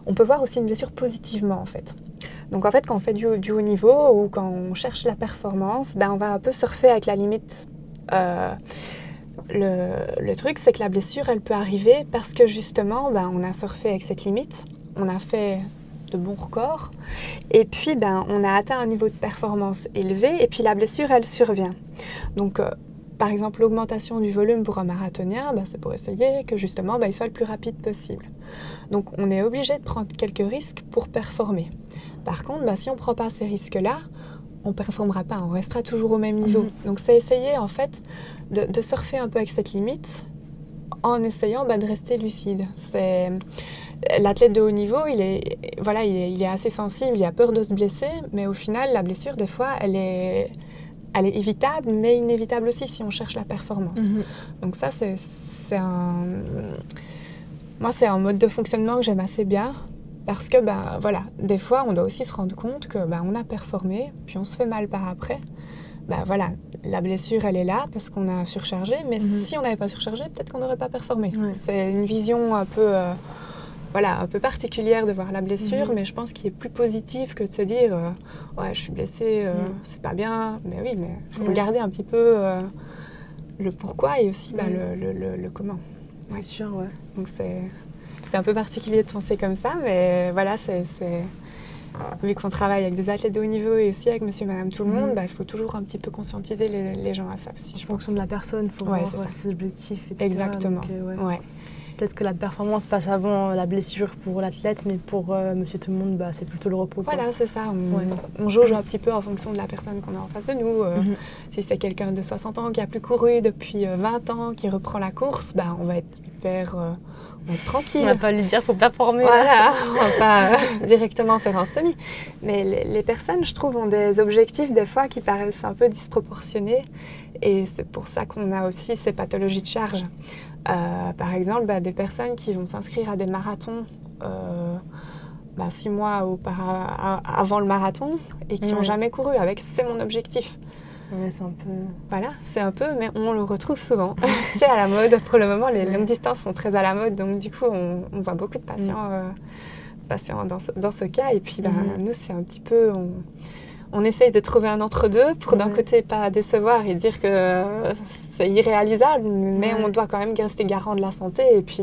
on peut voir aussi une blessure positivement, en fait. Donc en fait, quand on fait du haut niveau ou quand on cherche la performance, on va un peu surfer avec la limite. Le truc, c'est que la blessure, elle peut arriver parce que justement, on a surfé avec cette limite, on a fait de bons records, et puis on a atteint un niveau de performance élevé, et puis la blessure, elle survient. Donc, par exemple, l'augmentation du volume pour un marathonien, c'est pour essayer que justement, il soit le plus rapide possible. Donc, on est obligé de prendre quelques risques pour performer. Par contre, si on ne prend pas ces risques-là, on ne performera pas, on restera toujours au même niveau. Donc, c'est essayer, en fait, de surfer un peu avec cette limite en essayant de rester lucide. L'athlète de haut niveau, il est assez sensible, il a peur de se blesser, mais au final, la blessure, des fois, elle est évitable, mais inévitable aussi si on cherche la performance. Donc ça, c'est un mode de fonctionnement que j'aime assez bien, parce que, des fois, on doit aussi se rendre compte que on a performé, puis on se fait mal par après. La blessure, elle est là parce qu'on a surchargé, mais si on n'avait pas surchargé, peut-être qu'on n'aurait pas performé. Ouais. C'est une vision un peu particulière de voir la blessure, mais je pense qu'il est plus positif que de se dire ouais, je suis blessée, c'est pas bien. Mais oui, mais il faut regarder un petit peu le pourquoi et aussi le comment. Ouais. C'est sûr, ouais. Donc c'est un peu particulier de penser comme ça, mais voilà, vu qu'on travaille avec des athlètes de haut niveau et aussi avec monsieur et madame tout le monde, il faut toujours un petit peu conscientiser les gens à ça aussi. En fonction de la personne, il faut voir ses objectifs, etc. Exactement. Donc, peut-être que la performance passe avant la blessure pour l'athlète, mais pour monsieur tout le monde, c'est plutôt le repos. Voilà, c'est ça. On jauge un petit peu en fonction de la personne qu'on a en face de nous. Si c'est quelqu'un de 60 ans qui n'a plus couru depuis 20 ans, qui reprend la course, on va être hyper... on va être tranquille. On va pas lui dire qu'il faut performer. Voilà, on va pas directement faire un semi. Mais les personnes, je trouve, ont des objectifs des fois qui paraissent un peu disproportionnés. Et c'est pour ça qu'on a aussi ces pathologies de charge. Par exemple, des personnes qui vont s'inscrire à des marathons 6 mois avant le marathon et qui n'ont jamais couru avec « c'est mon objectif ». Ouais, c'est un peu... Voilà, c'est un peu, mais on le retrouve souvent. C'est à la mode. Pour le moment, les longues distances sont très à la mode. Donc, du coup, on voit beaucoup de patients, dans ce cas. Et puis, nous, c'est un petit peu... On essaye de trouver un entre-deux pour, d'un côté, pas décevoir et dire que c'est irréalisable, mais on doit quand même rester garant de la santé et puis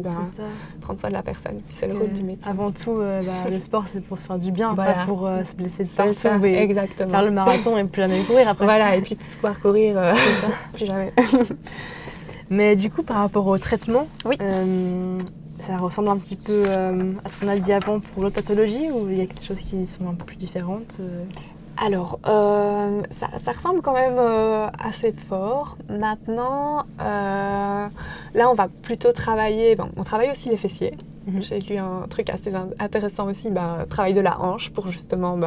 prendre soin de la personne. C'est le rôle du médecin. Avant tout, le sport, c'est pour se faire du bien, pas pour se blesser de partout et exactement. faire le marathon et plus jamais courir après. Voilà, et puis pouvoir courir plus jamais. Mais du coup, par rapport au traitement, oui. Ça ressemble un petit peu à ce qu'on a dit avant pour l'autre pathologie ou il y a quelque chose qui sont un peu plus différentes Alors, ça ressemble quand même assez fort. Maintenant, là, on va plutôt travailler... on travaille aussi les fessiers. J'ai lu un truc assez intéressant aussi, travail de la hanche pour justement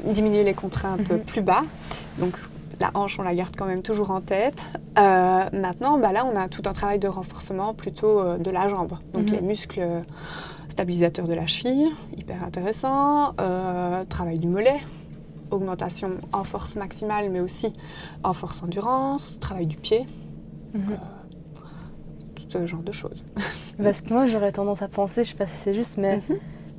diminuer les contraintes plus bas. Donc, la hanche, on la garde quand même toujours en tête. Maintenant, là, on a tout un travail de renforcement plutôt de la jambe. Donc, les muscles... stabilisateur de la cheville, hyper intéressant, travail du mollet, augmentation en force maximale mais aussi en force endurance, travail du pied, tout ce genre de choses. Parce que moi j'aurais tendance à penser, je sais pas si c'est juste, mais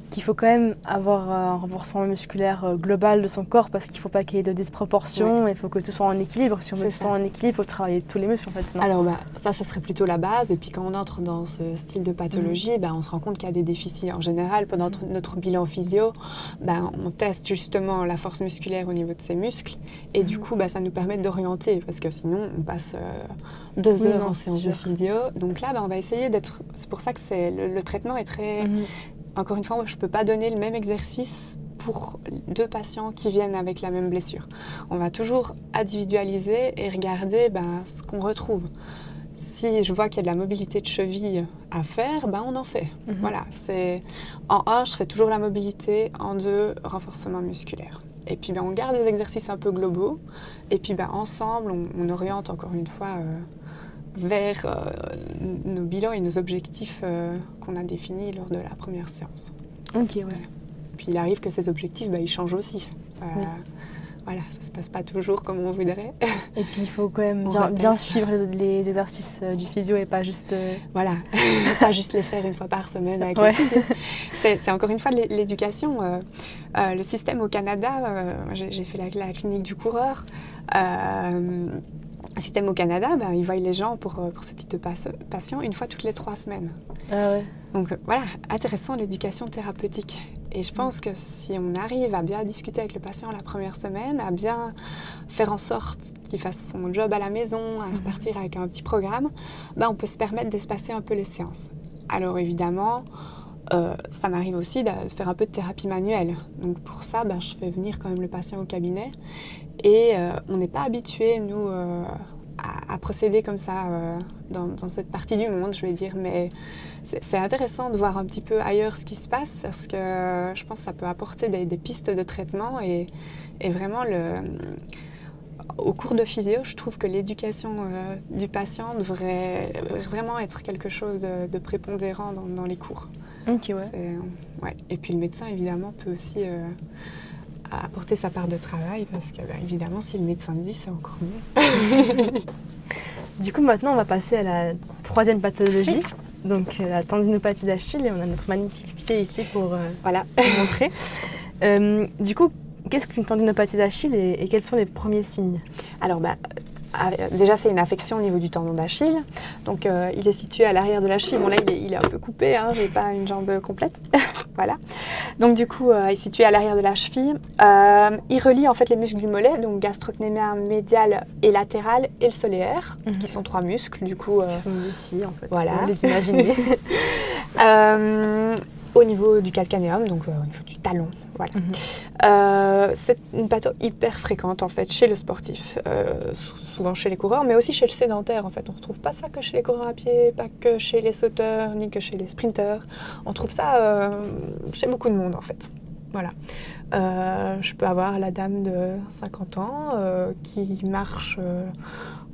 qu'il faut quand même avoir un renforcement musculaire global de son corps parce qu'il ne faut pas qu'il y ait de disproportion, il faut que tout soit en équilibre. Si on veut que tout soit en équilibre, il faut travailler tous les muscles en fait. Non. Alors ça serait plutôt la base et puis quand on entre dans ce style de pathologie, on se rend compte qu'il y a des déficits. En général, pendant notre bilan physio, on teste justement la force musculaire au niveau de ses muscles et du coup ça nous permet d'orienter parce que sinon on passe 2 heures en séance de physio. Donc là on va essayer d'être... C'est pour ça que le traitement est très... Encore une fois, je ne peux pas donner le même exercice pour 2 patients qui viennent avec la même blessure. On va toujours individualiser et regarder ce qu'on retrouve. Si je vois qu'il y a de la mobilité de cheville à faire, on en fait. Voilà, en 1, je ferai toujours la mobilité, en 2, renforcement musculaire. Et puis on garde des exercices un peu globaux. Et puis ensemble, on oriente encore une fois... vers nos bilans et nos objectifs qu'on a définis lors de la première séance. Ok, ouais. Puis il arrive que ces objectifs, ils changent aussi. voilà, ça se passe pas toujours comme on voudrait. Et puis il faut quand même On bien suivre les exercices du physio et pas juste... Voilà, pas juste les faire une fois par semaine avec Ouais. les physio. C'est encore une fois de l'éducation. Le système au Canada, j'ai fait la clinique du coureur. Le système au Canada, ils voient les gens pour ce type de patients une fois toutes les 3 semaines. Ah ouais. Donc voilà, intéressant l'éducation thérapeutique. Et je pense que si on arrive à bien discuter avec le patient la première semaine, à bien faire en sorte qu'il fasse son job à la maison, à repartir avec un petit programme, on peut se permettre d'espacer un peu les séances. Alors évidemment, ça m'arrive aussi de faire un peu de thérapie manuelle. Donc pour ça, je fais venir quand même le patient au cabinet. Et on n'est pas habitué, nous, à procéder comme ça dans cette partie du monde, je vais dire. Mais c'est intéressant de voir un petit peu ailleurs ce qui se passe parce que je pense que ça peut apporter des pistes de traitement. Et vraiment, au cours de physio, je trouve que l'éducation du patient devrait vraiment être quelque chose de prépondérant dans les cours. Ok, ouais. Ouais. Et puis le médecin, évidemment, peut aussi apporter sa part de travail parce que, évidemment, si le médecin dit, c'est encore mieux. Du coup, maintenant, on va passer à la 3e pathologie, donc la tendinopathie d'Achille. Et on a notre magnifique pied ici pour vous montrer. Du coup, qu'est-ce qu'une tendinopathie d'Achille et quels sont les premiers signes? Alors, déjà, c'est une affection au niveau du tendon d'Achille. Donc, il est situé à l'arrière de la cheville. Bon, là, il est un peu coupé, hein, j'ai pas une jambe complète. Voilà. Donc, du coup, il est situé à l'arrière de la cheville. Il relie en fait les muscles du mollet, donc gastrocnémien médial et latéral, et le soléaire, qui sont 3 muscles. Du coup, qui sont ici, en fait. Voilà. Pour les imaginer. Au niveau du calcanéum, donc au niveau du talon. Voilà. C'est une patho hyper fréquente en fait chez le sportif, souvent chez les coureurs, mais aussi chez le sédentaire en fait. On ne retrouve pas ça que chez les coureurs à pied, pas que chez les sauteurs, ni que chez les sprinteurs. On trouve ça chez beaucoup de monde en fait. Voilà. Je peux avoir la dame de 50 ans qui marche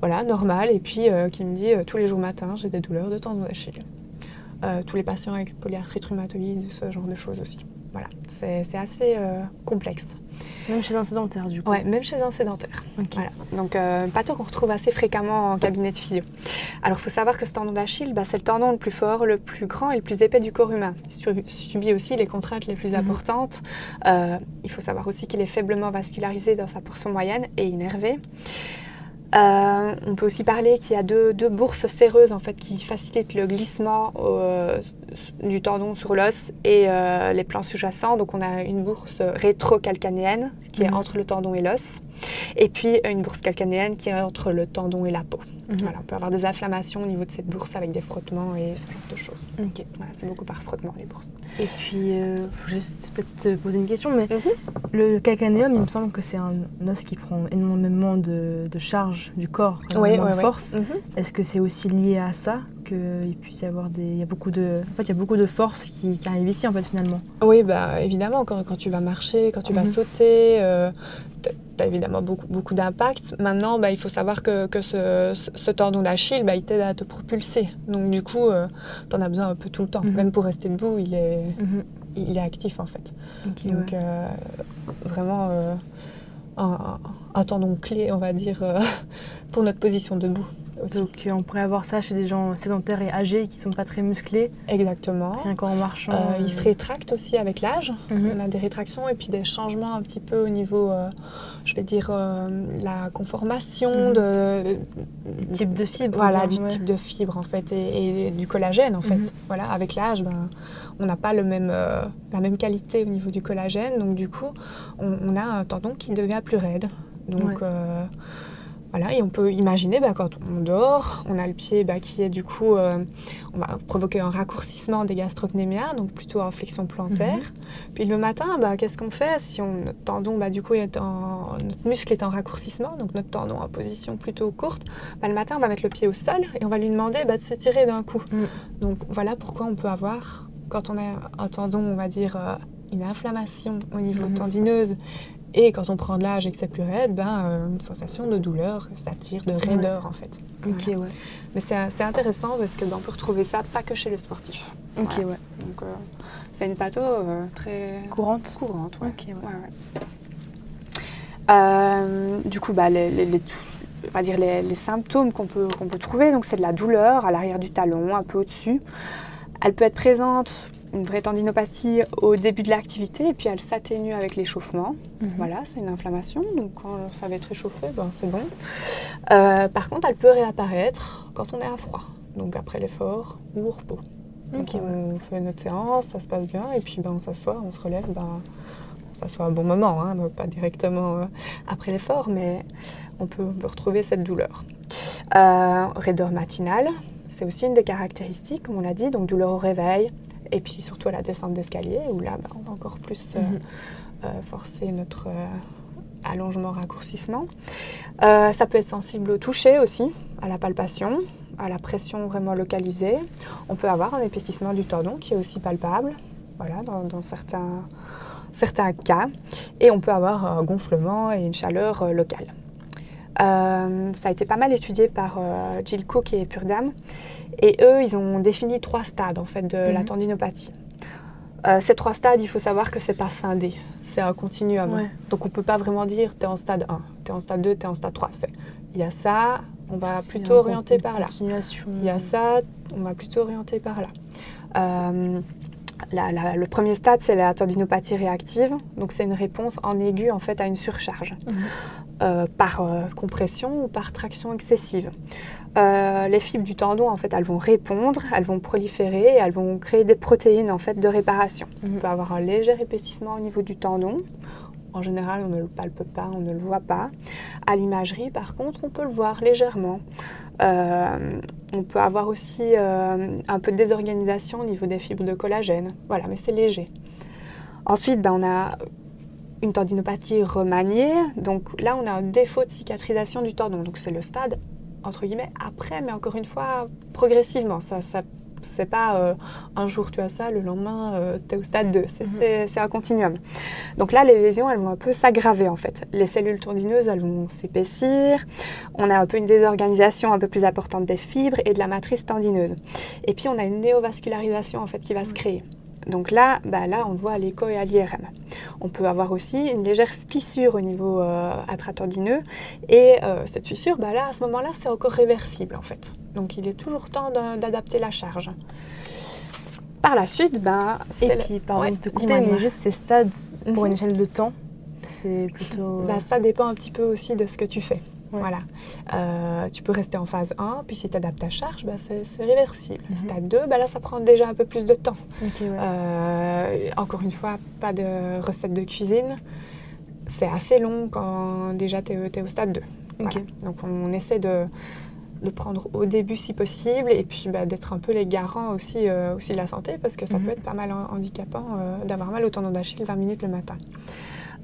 normal et puis qui me dit tous les jours matin j'ai des douleurs de tendon d'Achille. Tous les patients avec polyarthrite rhumatoïde, ce genre de choses aussi. Voilà, c'est assez complexe. Même chez un sédentaire, du coup. Ouais, même chez un sédentaire. Okay. Voilà. Donc, patho qu'on retrouve assez fréquemment en cabinet de physio. Alors, il faut savoir que ce tendon d'Achille, c'est le tendon le plus fort, le plus grand et le plus épais du corps humain. Il subit aussi les contraintes les plus importantes. Il faut savoir aussi qu'il est faiblement vascularisé dans sa portion moyenne et innervé. On peut aussi parler qu'il y a deux bourses séreuses en fait, qui facilitent le glissement du tendon sur l'os et les plans sous-jacents. Donc on a une bourse rétrocalcanéenne, ce qui est entre le tendon et l'os, et puis une bourse calcanéenne qui est entre le tendon et la peau. Voilà, on peut avoir des inflammations au niveau de cette bourse avec des frottements et ce genre de choses. Okay. Voilà, c'est beaucoup par frottement les bourses. Et puis, faut juste peut-être te poser une question, mais le calcanéum, il me semble que c'est un os qui prend énormément de charge du corps, énormément de force. Est-ce que c'est aussi lié à ça qu'il puisse y avoir il y a beaucoup de force qui arrive ici en fait finalement? Oui, évidemment, quand tu vas marcher, quand tu vas sauter, tu as évidemment beaucoup d'impact. Maintenant, il faut savoir que ce tendon d'Achille, il t'aide à te propulser. Donc du coup, tu en as besoin un peu tout le temps. Même pour rester debout, il est actif en fait. Okay, donc vraiment un tendon clé, on va dire, pour notre position debout. Aussi. Donc on pourrait avoir ça chez des gens sédentaires et âgés qui ne sont pas très musclés. Exactement. Rien qu'en marchant. Ils se rétractent aussi avec l'âge. On a des rétractions et puis des changements un petit peu au niveau, je vais dire, la conformation du type de fibre. Voilà, du type de fibre en fait et du collagène en fait. Voilà, avec l'âge, on n'a pas la même qualité au niveau du collagène. Donc du coup, on a un tendon qui devient plus raide. Donc voilà, et on peut imaginer quand on dort, on a le pied qui est du coup, on va provoquer un raccourcissement des gastrocnémiens, donc plutôt en flexion plantaire. Puis le matin, qu'est-ce qu'on fait si notre tendon, du coup, notre muscle est en raccourcissement, donc notre tendon en position plutôt courte, le matin, on va mettre le pied au sol et on va lui demander de s'étirer d'un coup. Donc voilà pourquoi on peut avoir, quand on a un tendon, on va dire, une inflammation au niveau tendineuse. Et quand on prend de l'âge et que c'est plus raide, une sensation de douleur, ça tire de raideur en fait. Ok, voilà. Mais c'est intéressant parce que on peut retrouver ça pas que chez le sportif. Ok, voilà. Donc c'est une patho très courante. Courante, ouais. Ok, ouais. Du coup, on va dire les symptômes qu'on peut trouver, donc c'est de la douleur à l'arrière du talon, un peu au-dessus. Elle peut être présente, une vraie tendinopathie, au début de l'activité, et puis elle s'atténue avec l'échauffement. Voilà, c'est une inflammation, donc quand ça va être réchauffé, c'est bon. Par contre, elle peut réapparaître quand on est à froid, donc après l'effort ou au repos. Donc on fait notre séance, ça se passe bien, et puis on s'assoit, on se relève, ça soit un bon moment, hein, pas directement après l'effort, mais on peut retrouver cette douleur. Raideur matinale, c'est aussi une des caractéristiques, comme on l'a dit, donc douleur au réveil, et puis surtout à la descente d'escalier, où là, on va encore plus forcer notre allongement-raccourcissement. Ça peut être sensible au toucher aussi, à la palpation, à la pression vraiment localisée. On peut avoir un épaississement du tendon qui est aussi palpable, voilà, dans certains cas, et on peut avoir un gonflement et une chaleur locale. Ça a été pas mal étudié par Jill Cook et Purdam, et eux, ils ont défini 3 stades en fait, de la tendinopathie. Ces 3 stades, il faut savoir que c'est pas scindé, c'est un continuum. Ouais. Donc on peut pas vraiment dire t'es en stade 1, t'es en stade 2, t'es en stade 3. Il y a ça, on va plutôt orienter par là. Il y a ça, on va plutôt orienter par là. Le premier stade, c'est la tendinopathie réactive. Donc, c'est une réponse en aigu en fait, à une surcharge par compression ou par traction excessive. Les fibres du tendon, en fait, elles vont répondre, elles vont proliférer et elles vont créer des protéines en fait, de réparation. On peut avoir un léger épaississement au niveau du tendon. En général, on ne le palpe pas, on ne le voit pas. À l'imagerie, par contre, on peut le voir légèrement. On peut avoir aussi un peu de désorganisation au niveau des fibres de collagène. Voilà, mais c'est léger. Ensuite, on a une tendinopathie remaniée. Donc là, on a un défaut de cicatrisation du tendon. Donc c'est le stade, entre guillemets, après, mais encore une fois, progressivement. C'est pas un jour tu as ça, le lendemain tu es au stade 2. C'est un continuum. Donc là, les lésions, elles vont un peu s'aggraver en fait. Les cellules tendineuses, elles vont s'épaissir. On a un peu une désorganisation un peu plus importante des fibres et de la matrice tendineuse. Et puis, on a une néovascularisation en fait qui va se créer. Donc là, on le voit à l'écho et à l'IRM. On peut avoir aussi une légère fissure au niveau intratendineux. Et cette fissure, là, à ce moment-là, c'est encore réversible en fait. Donc il est toujours temps d'adapter la charge. Par la suite, pardon de te couper, mais juste ces stades, pour une échelle de temps, c'est plutôt... ça dépend un petit peu aussi de ce que tu fais. Ouais. Voilà. Tu peux rester en phase 1, puis si tu adaptes ta charge, c'est réversible. Stade 2, là, ça prend déjà un peu plus de temps. Okay, ouais. Encore une fois, pas de recette de cuisine. C'est assez long quand déjà tu es au stade 2. Okay. Voilà. Donc, on essaie de prendre au début si possible et puis d'être un peu les garants aussi de la santé parce que ça peut être pas mal handicapant d'avoir mal au tendon d'Achille 20 minutes le matin.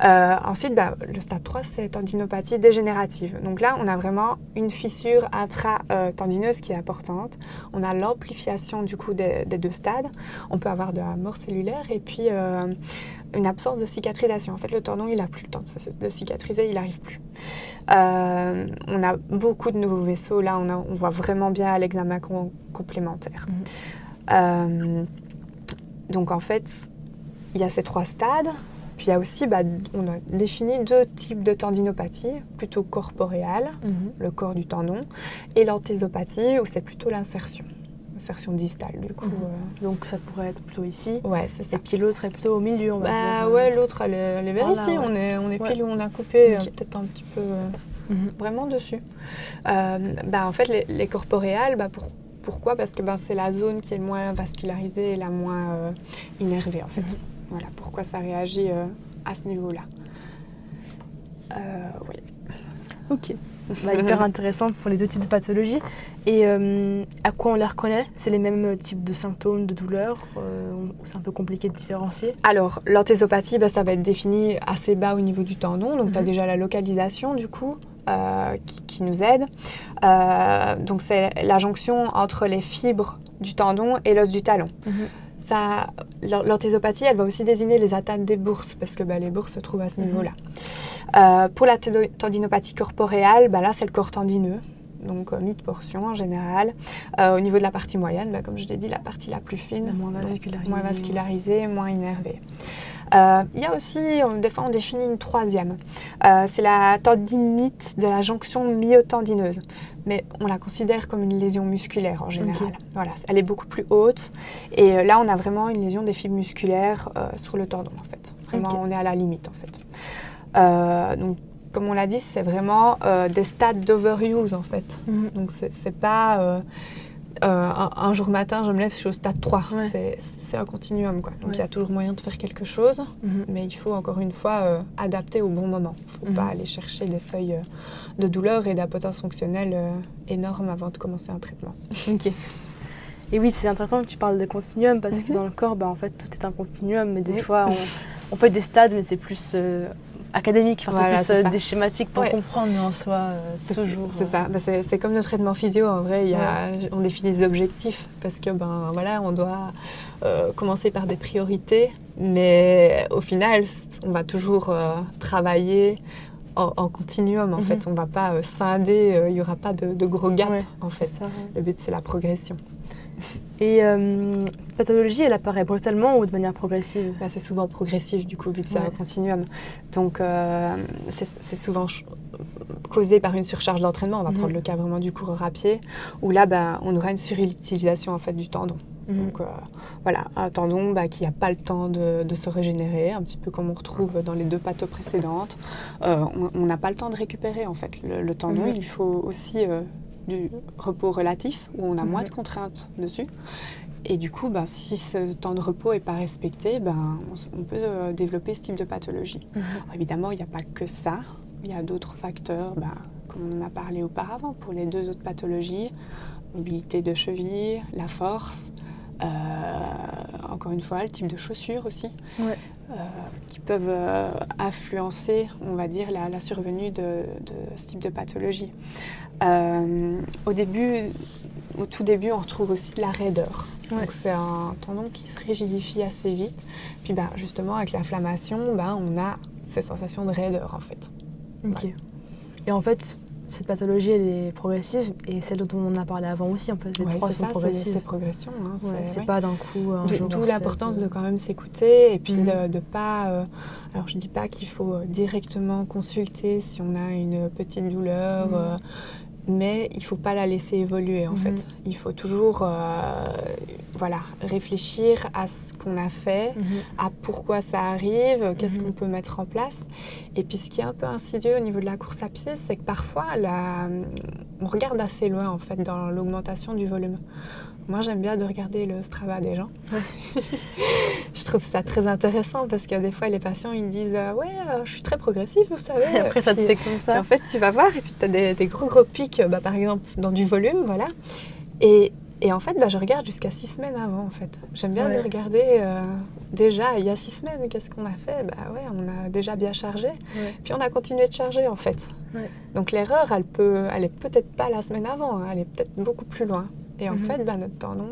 Ensuite, le stade 3, c'est tendinopathie dégénérative. Donc là, on a vraiment une fissure intra-tendineuse qui est importante. On a l'amplification du coup des 2 stades. On peut avoir de la mort cellulaire et puis une absence de cicatrisation. En fait, le tendon, il n'a plus le temps de cicatriser, il n'arrive plus. On a beaucoup de nouveaux vaisseaux. Là, on voit vraiment bien à l'examen complémentaire. Donc en fait, il y a ces 3 stades. Puis il y a aussi, on a défini 2 types de tendinopathie, plutôt corporéale, le corps du tendon, et l'antésopathie, où c'est plutôt l'insertion distale du coup. Donc ça pourrait être plutôt ici, ouais, c'est ça. Et puis l'autre est plutôt au milieu, on va dire. Ouais, l'autre elle est vers ici, ouais. On est pile où on a coupé, peut-être un petit peu vraiment dessus. En fait, les corporéales, pourquoi ? Parce que c'est la zone qui est le moins vascularisée et la moins innervée en fait. Voilà pourquoi ça réagit à ce niveau-là. Oui. Ok. Hyper intéressant pour les 2 types de pathologies. Et à quoi on les reconnaît ? C'est les mêmes types de symptômes, de douleurs c'est un peu compliqué de différencier. Alors, l'antésopathie, ça va être défini assez bas au niveau du tendon. Donc, tu as déjà la localisation du coup qui nous aide. Donc, c'est la jonction entre les fibres du tendon et l'os du talon. L'antésopathie, elle va aussi désigner les atteintes des bourses, parce que les bourses se trouvent à ce niveau-là. Pour la tendinopathie corporéale, là, c'est le corps tendineux, donc mi-portion en général. Au niveau de la partie moyenne, comme je l'ai dit, la partie la plus fine, moins vascularisée, moins innervée. Il y a aussi, des fois on définit une troisième. C'est la tendinite de la jonction myotendineuse. Mais on la considère comme une lésion musculaire en général. Ok. Voilà, elle est beaucoup plus haute. Et là, on a vraiment une lésion des fibres musculaires sur le tendon, en fait. Vraiment, Ok. on est à la limite, en fait. Donc, comme on l'a dit, c'est vraiment des stades d'overuse, en fait. Donc, c'est pas un jour matin, je me lève, je suis au stade 3. Ouais. C'est un continuum, quoi. Donc, il y Ouais. a toujours moyen de faire quelque chose. Mais il faut, encore une fois, adapter au bon moment. Il ne faut pas aller chercher des seuils de douleur et d'impotence fonctionnelle énormes avant de commencer un traitement. Ok. Et oui, c'est intéressant que tu parles de continuum parce que dans le corps, en fait, tout est un continuum. Mais des fois, on fait des stades, mais c'est plus académique. Enfin, Voilà, c'est plus ça. des schématiques pour comprendre, mais en soi, c'est toujours... C'est ça. Bah, c'est comme le traitement physio, en vrai. On définit des objectifs parce que, voilà, on doit commencer par des priorités. Mais au final, on va toujours travailler en continuum, en fait. On ne va pas scinder, il n'y aura pas de gros gaps, en fait. Ça, Le but, c'est la progression. Et cette pathologie, elle apparaît brutalement ou de manière progressive? C'est souvent progressif, du coup, vu que c'est un continuum. Donc, c'est souvent causé par une surcharge d'entraînement. On va prendre le cas vraiment du coureur à pied, où là, on aura une surutilisation, en fait, du tendon. Donc, voilà, un tendon qui n'a pas le temps de se régénérer, un petit peu comme on retrouve dans les 2 pathos précédentes. On n'a pas le temps de récupérer, en fait, le tendon. Il faut aussi du repos relatif, où on a moins de contraintes dessus. Et du coup, si ce temps de repos n'est pas respecté, on peut développer ce type de pathologie. Alors, évidemment, il n'y a pas que ça. Il y a d'autres facteurs, comme on en a parlé auparavant, pour les 2 autres pathologies. Mobilité de cheville, la force, encore une fois, le type de chaussures aussi, qui peuvent influencer, on va dire, la survenue de ce type de pathologie. Au tout début, on retrouve aussi de la raideur. Donc, c'est un tendon qui se rigidifie assez vite. Puis, justement, avec l'inflammation, on a ces sensations de raideur, en fait. Ok. Et en fait, cette pathologie, elle est progressive et celle dont on a parlé avant aussi, en fait, les 3 sont progressives. C'est progression. C'est pas d'un coup un jour. D'où l'importance de quand même s'écouter et puis de pas... alors, je dis pas qu'il faut directement consulter si on a une petite douleur, mais il ne faut pas la laisser évoluer, en fait. Il faut toujours réfléchir à ce qu'on a fait, à pourquoi ça arrive, qu'est-ce qu'on peut mettre en place. Et puis, ce qui est un peu insidieux au niveau de la course à pied, c'est que parfois, on regarde assez loin, en fait, dans l'augmentation du volume. Moi, j'aime bien de regarder le Strava des gens. Je trouve ça très intéressant parce que des fois, les patients, ils disent « je suis très progressif, vous savez. » Et après, ça te fait comme ça. Et en fait, tu vas voir et puis tu as des gros pics, par exemple, dans du volume, voilà. Et en fait, je regarde jusqu'à 6 semaines avant, en fait. J'aime bien de regarder déjà, il y a 6 semaines, qu'est-ce qu'on a fait? On a déjà bien chargé. Puis on a continué de charger, en fait. Donc l'erreur, elle est peut-être pas la semaine avant, elle est peut-être beaucoup plus loin. Et en fait, notre tendon,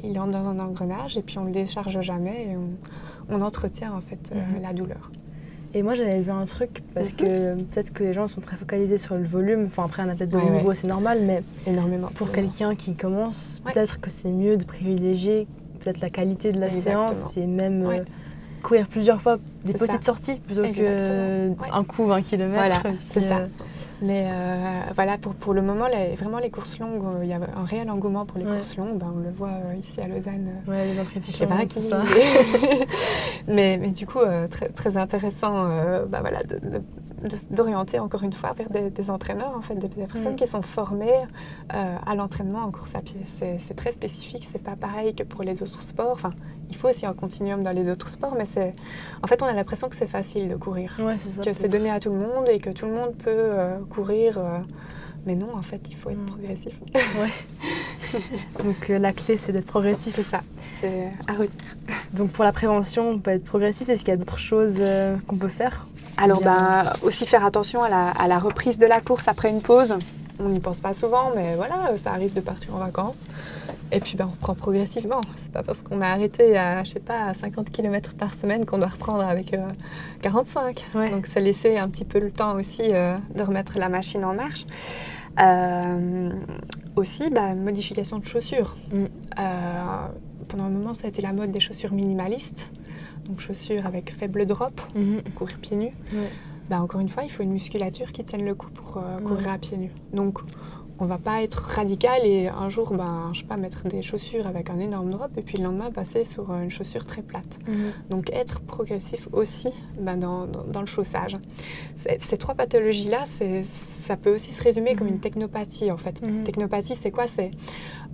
il entre dans un engrenage et puis on ne le décharge jamais et on entretient en fait la douleur. Et moi, j'avais vu un truc, parce que peut-être que les gens sont très focalisés sur le volume. Enfin, après, un athlète de haut niveau, c'est normal, mais énormément. Pour quelqu'un qui commence, peut-être que c'est mieux de privilégier peut-être la qualité de la séance et même courir plusieurs fois des petites sorties plutôt qu'un coup 20 km. Voilà, c'est ça. Mais pour le moment, vraiment les courses longues, il y a un réel engouement pour les courses longues. On le voit ici à Lausanne. Les inscriptions, tout ça. mais du coup, très, très intéressant d'orienter encore une fois vers des entraîneurs, en fait, des personnes qui sont formées à l'entraînement en course à pied. C'est très spécifique, c'est pas pareil que pour les autres sports. Enfin, il faut aussi un continuum dans les autres sports, mais en fait, on a l'impression que c'est facile de courir, que c'est donné à tout le monde et que tout le monde peut courir. Mais non, en fait, il faut être progressif. Donc la clé, c'est d'être progressif. C'est ça, c'est à retenir. Donc pour la prévention, on peut être progressif. Est-ce qu'il y a d'autres choses qu'on peut faire? Alors, aussi faire attention à la reprise de la course après une pause. On n'y pense pas souvent, mais voilà, ça arrive de partir en vacances. Et puis, on reprend progressivement. C'est pas parce qu'on a arrêté à 50 km par semaine qu'on doit reprendre avec 45. Donc, c'est laisser un petit peu le temps aussi de remettre la machine en marche. Aussi, modification de chaussures. Pendant un moment, ça a été la mode des chaussures minimalistes. donc chaussures avec faible drop, courir pieds nus. Encore une fois, il faut une musculature qui tienne le coup pour courir à pieds nus. Donc, on ne va pas être radical et un jour, je sais pas, mettre des chaussures avec un énorme drop et puis le lendemain passer sur une chaussure très plate. Donc, être progressif aussi dans le chaussage. Ces 3 pathologies-là, ça peut aussi se résumer comme une technopathie en fait. Technopathie, c'est quoi? C'est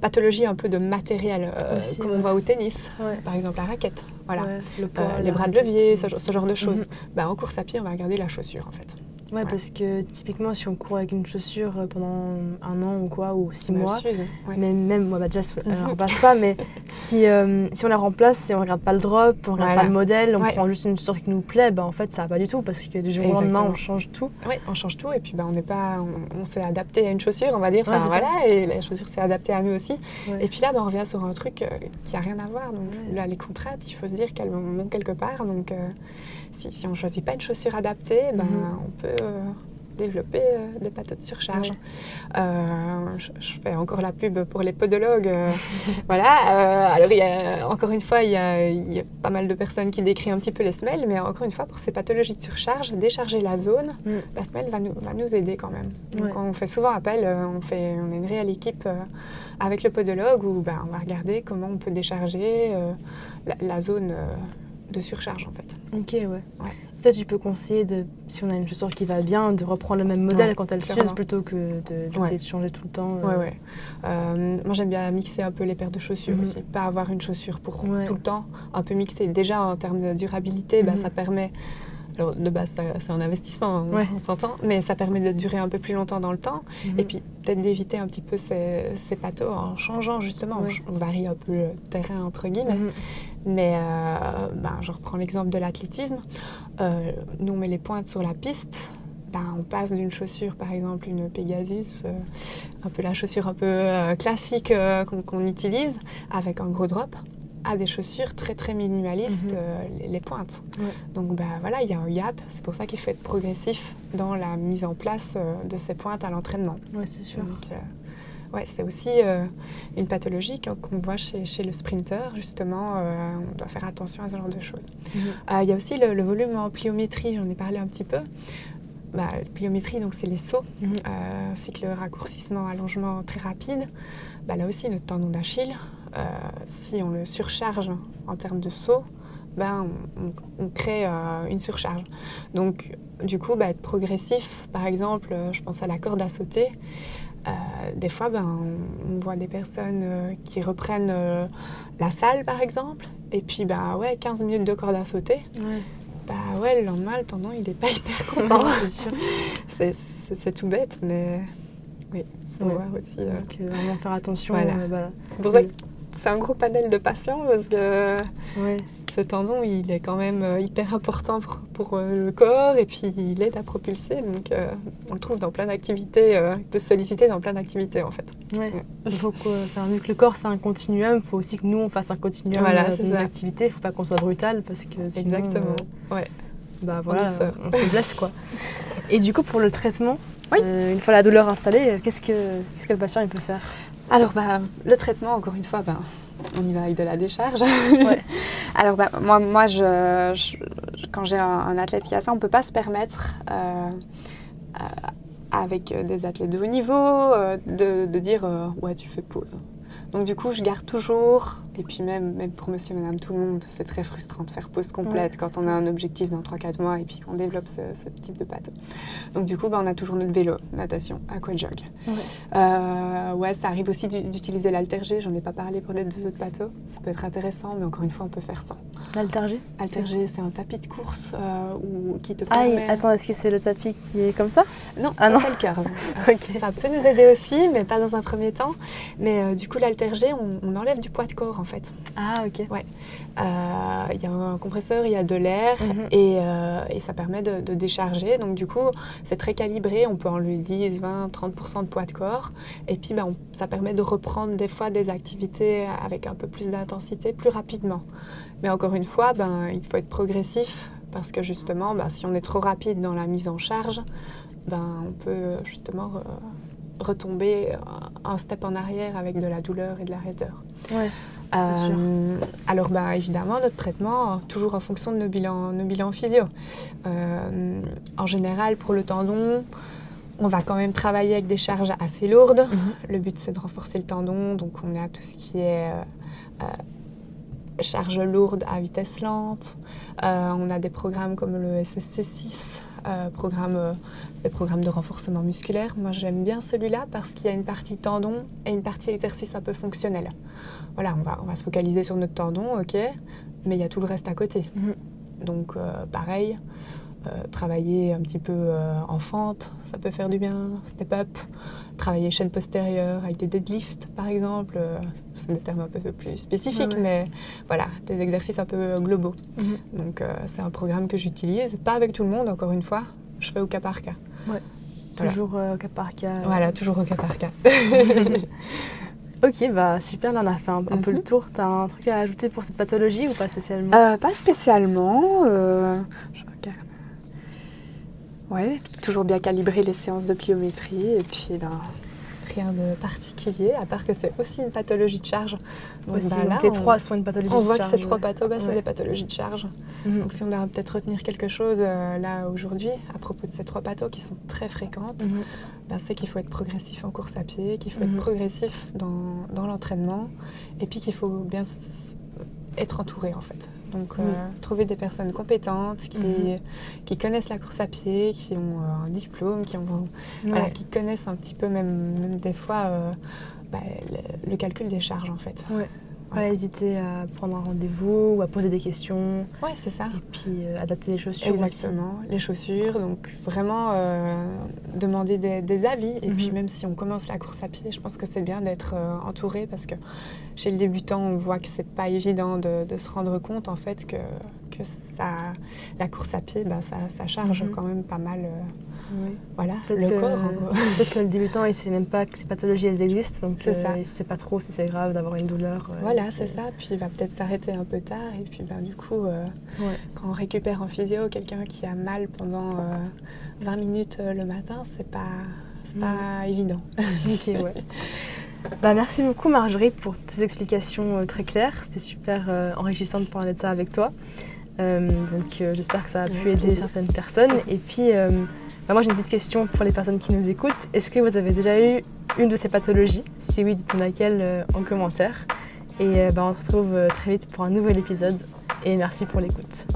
pathologie un peu de matériel, comme on voit au tennis, par exemple la raquette, voilà. Le poids, les bras de levier, ce genre de choses. En course à pied, on va regarder la chaussure en fait. Ouais, parce que typiquement, si on court avec une chaussure pendant 1 an ou quoi, ou 6 mois, mais même, déjà, elle ne remplace pas, mais si on la remplace, si on ne regarde pas le drop, on ne regarde pas le modèle, on prend juste une chaussure qui nous plaît, en fait, ça va pas du tout, parce que du jour au lendemain, on change tout. Oui, on change tout, et puis on s'est adapté à une chaussure, on va dire, et la chaussure s'est adaptée à nous aussi. Et puis là, on revient sur un truc qui n'a rien à voir. Donc là, les contraintes, il faut se dire qu'elles vont quelque part. Donc si on ne choisit pas une chaussure adaptée, on peut développer des pathos de surcharge. Je fais encore la pub pour les podologues. Alors, encore une fois, il y a pas mal de personnes qui décrivent un petit peu les semelles, mais encore une fois, pour ces pathologies de surcharge, décharger la zone, la semelle va nous aider quand même. Donc, on fait souvent appel, on est une réelle équipe avec le podologue où on va regarder comment on peut décharger la zone de surcharge en fait. Ok, ouais. Toi, tu peux conseiller, si on a une chaussure qui va bien, de reprendre le même modèle quand elle s'use plutôt que d'essayer de changer tout le temps. Moi, j'aime bien mixer un peu les paires de chaussures aussi. Pas avoir une chaussure pour tout le temps. Un peu mixer. Déjà, en termes de durabilité, ça permet... Alors, de base, c'est un investissement, on s'entend, mais ça permet de durer un peu plus longtemps dans le temps. Et puis, peut-être d'éviter un petit peu ces pathos en changeant, justement. On varie un peu le terrain, entre guillemets. Mais je reprends l'exemple de l'athlétisme. Nous, on met les pointes sur la piste. On passe d'une chaussure, par exemple, une Pegasus, un peu la chaussure un peu classique qu'on utilise, avec un gros drop, à des chaussures très très minimalistes, les pointes. Donc il y a un gap, c'est pour ça qu'il faut être progressif dans la mise en place de ces pointes à l'entraînement. Ouais, c'est sûr. Donc, c'est aussi une pathologie qu'on voit chez le sprinter, justement, on doit faire attention à ce genre de choses. Il y a aussi le volume en pliométrie, j'en ai parlé un petit peu. La pliométrie, donc c'est les sauts, cycle raccourcissement, allongement très rapide. Là aussi, notre tendon d'Achille, si on le surcharge en termes de saut, on crée une surcharge. Donc, du coup, être progressif, par exemple, je pense à la corde à sauter. Des fois, on voit des personnes qui reprennent la salle, par exemple, et puis 15 minutes de corde à sauter. Le lendemain, le tendon, il n'est pas hyper content. C'est sûr. C'est tout bête, mais oui, il faut voir aussi. Donc, vraiment faire attention. C'est pour ça que c'est un gros panel de patients, parce que ce tendon, il est quand même hyper important pour le corps, et puis il aide à propulser. Donc, on le trouve dans plein d'activités, il peut se solliciter dans plein d'activités, en fait. Il faut vu que le corps, c'est un continuum, il faut aussi que nous, on fasse un continuum de nos activités. Il ne faut pas qu'on soit brutal, parce que sinon... Exactement, on se blesse, quoi. Et du coup, pour le traitement, une fois la douleur installée, qu'est-ce que le patient il peut faire? Alors, le traitement, encore une fois, on y va avec de la décharge. Alors, moi quand j'ai un athlète qui a ça, on ne peut pas se permettre, avec des athlètes de haut niveau, de dire tu fais pause. Donc, du coup, je garde toujours, et puis même pour monsieur, madame, tout le monde, c'est très frustrant de faire pause complète quand on a un objectif dans 3-4 mois et puis qu'on développe ce type de patte. Donc, du coup, on a toujours notre vélo, natation, aquajog. Ça arrive aussi d'utiliser l'haltérgé. J'en ai pas parlé pour les 2 autres pathos. Ça peut être intéressant, mais encore une fois, on peut faire sans. L'haltérgé? Haltérgé, c'est un tapis de course qui te permet... Attends, est-ce que c'est le tapis qui est comme ça? Non, c'est le curve. Ça peut nous aider aussi, mais pas dans un premier temps. Mais du coup, l'haltérgé, on enlève du poids de corps, en fait. Ah, ok. Il y a un compresseur, il y a de l'air, et ça permet de décharger. Donc, du coup, c'est très calibré. On peut enlever 10, 20, 30% de poids de corps. Et puis, ça permet de reprendre des fois des activités avec un peu plus d'intensité, plus rapidement. Mais encore une fois, il faut être progressif parce que justement, si on est trop rapide dans la mise en charge, on peut justement retomber un step en arrière avec de la douleur et de la raideur. sûr. Alors, évidemment, notre traitement, toujours en fonction de nos bilans physio. En général, pour le tendon, on va quand même travailler avec des charges assez lourdes. Le but, c'est de renforcer le tendon. Donc, on a tout ce qui est charges lourdes à vitesse lente. On a des programmes comme le SSC6, c'est des programmes de renforcement musculaire. Moi, j'aime bien celui-là parce qu'il y a une partie tendon et une partie exercice un peu fonctionnel. Voilà, on va se focaliser sur notre tendon, ok, mais il y a tout le reste à côté. Donc, pareil, travailler un petit peu en fente, ça peut faire du bien, step up. Travailler chaîne postérieure avec des deadlifts, par exemple. C'est des termes un peu plus spécifiques, mais voilà, des exercices un peu globaux. Donc, c'est un programme que j'utilise, pas avec tout le monde, encore une fois. Je fais au cas par cas. Ouais. Toujours au cas par cas. Voilà, toujours au cas par cas. Ok, super, là on a fait un peu le tour. Tu as un truc à ajouter pour cette pathologie ou pas spécialement? Pas spécialement. Je regarde. Ouais, toujours bien calibrer les séances de pliométrie et puis rien de particulier, à part que c'est aussi une pathologie de charge. Donc, donc les trois sont une pathologie de charge. On voit que ces trois pathos, c'est des pathologies de charge. Donc si on doit peut-être retenir quelque chose là aujourd'hui à propos de ces trois pathos qui sont très fréquentes, c'est qu'il faut être progressif en course à pied, qu'il faut être progressif dans l'entraînement et puis qu'il faut bien être entouré en fait. Donc trouver des personnes compétentes qui connaissent la course à pied, qui ont un diplôme, qui connaissent un petit peu même des fois le calcul des charges en fait. Pas hésiter à prendre un rendez-vous ou à poser des questions. Ouais, c'est ça. Et puis adapter les chaussures. Exactement, les chaussures. Donc vraiment demander des avis. Et puis même si on commence la course à pied, je pense que c'est bien d'être entouré parce que chez le débutant, on voit que c'est pas évident de se rendre compte en fait que la course à pied, ça charge quand même pas mal. Voilà, le corps. Peut-être que le débutant, il ne sait même pas que ces pathologies, elles existent. Donc, c'est ça. il ne sait pas trop si c'est grave d'avoir une douleur. Voilà, c'est ça. Puis il va peut-être s'arrêter un peu tard. Et puis, du coup, quand on récupère en physio quelqu'un qui a mal pendant 20 minutes le matin, c'est pas évident. Ok, ouais. Merci beaucoup, Marjorie, pour tes explications très claires. C'était super enrichissant de parler de ça avec toi. J'espère que ça a pu aider certaines personnes. Et puis, moi j'ai une petite question pour les personnes qui nous écoutent. Est-ce que vous avez déjà eu une de ces pathologies? Si oui, dites-nous laquelle en commentaire. Et on se retrouve très vite pour un nouvel épisode. Et merci pour l'écoute.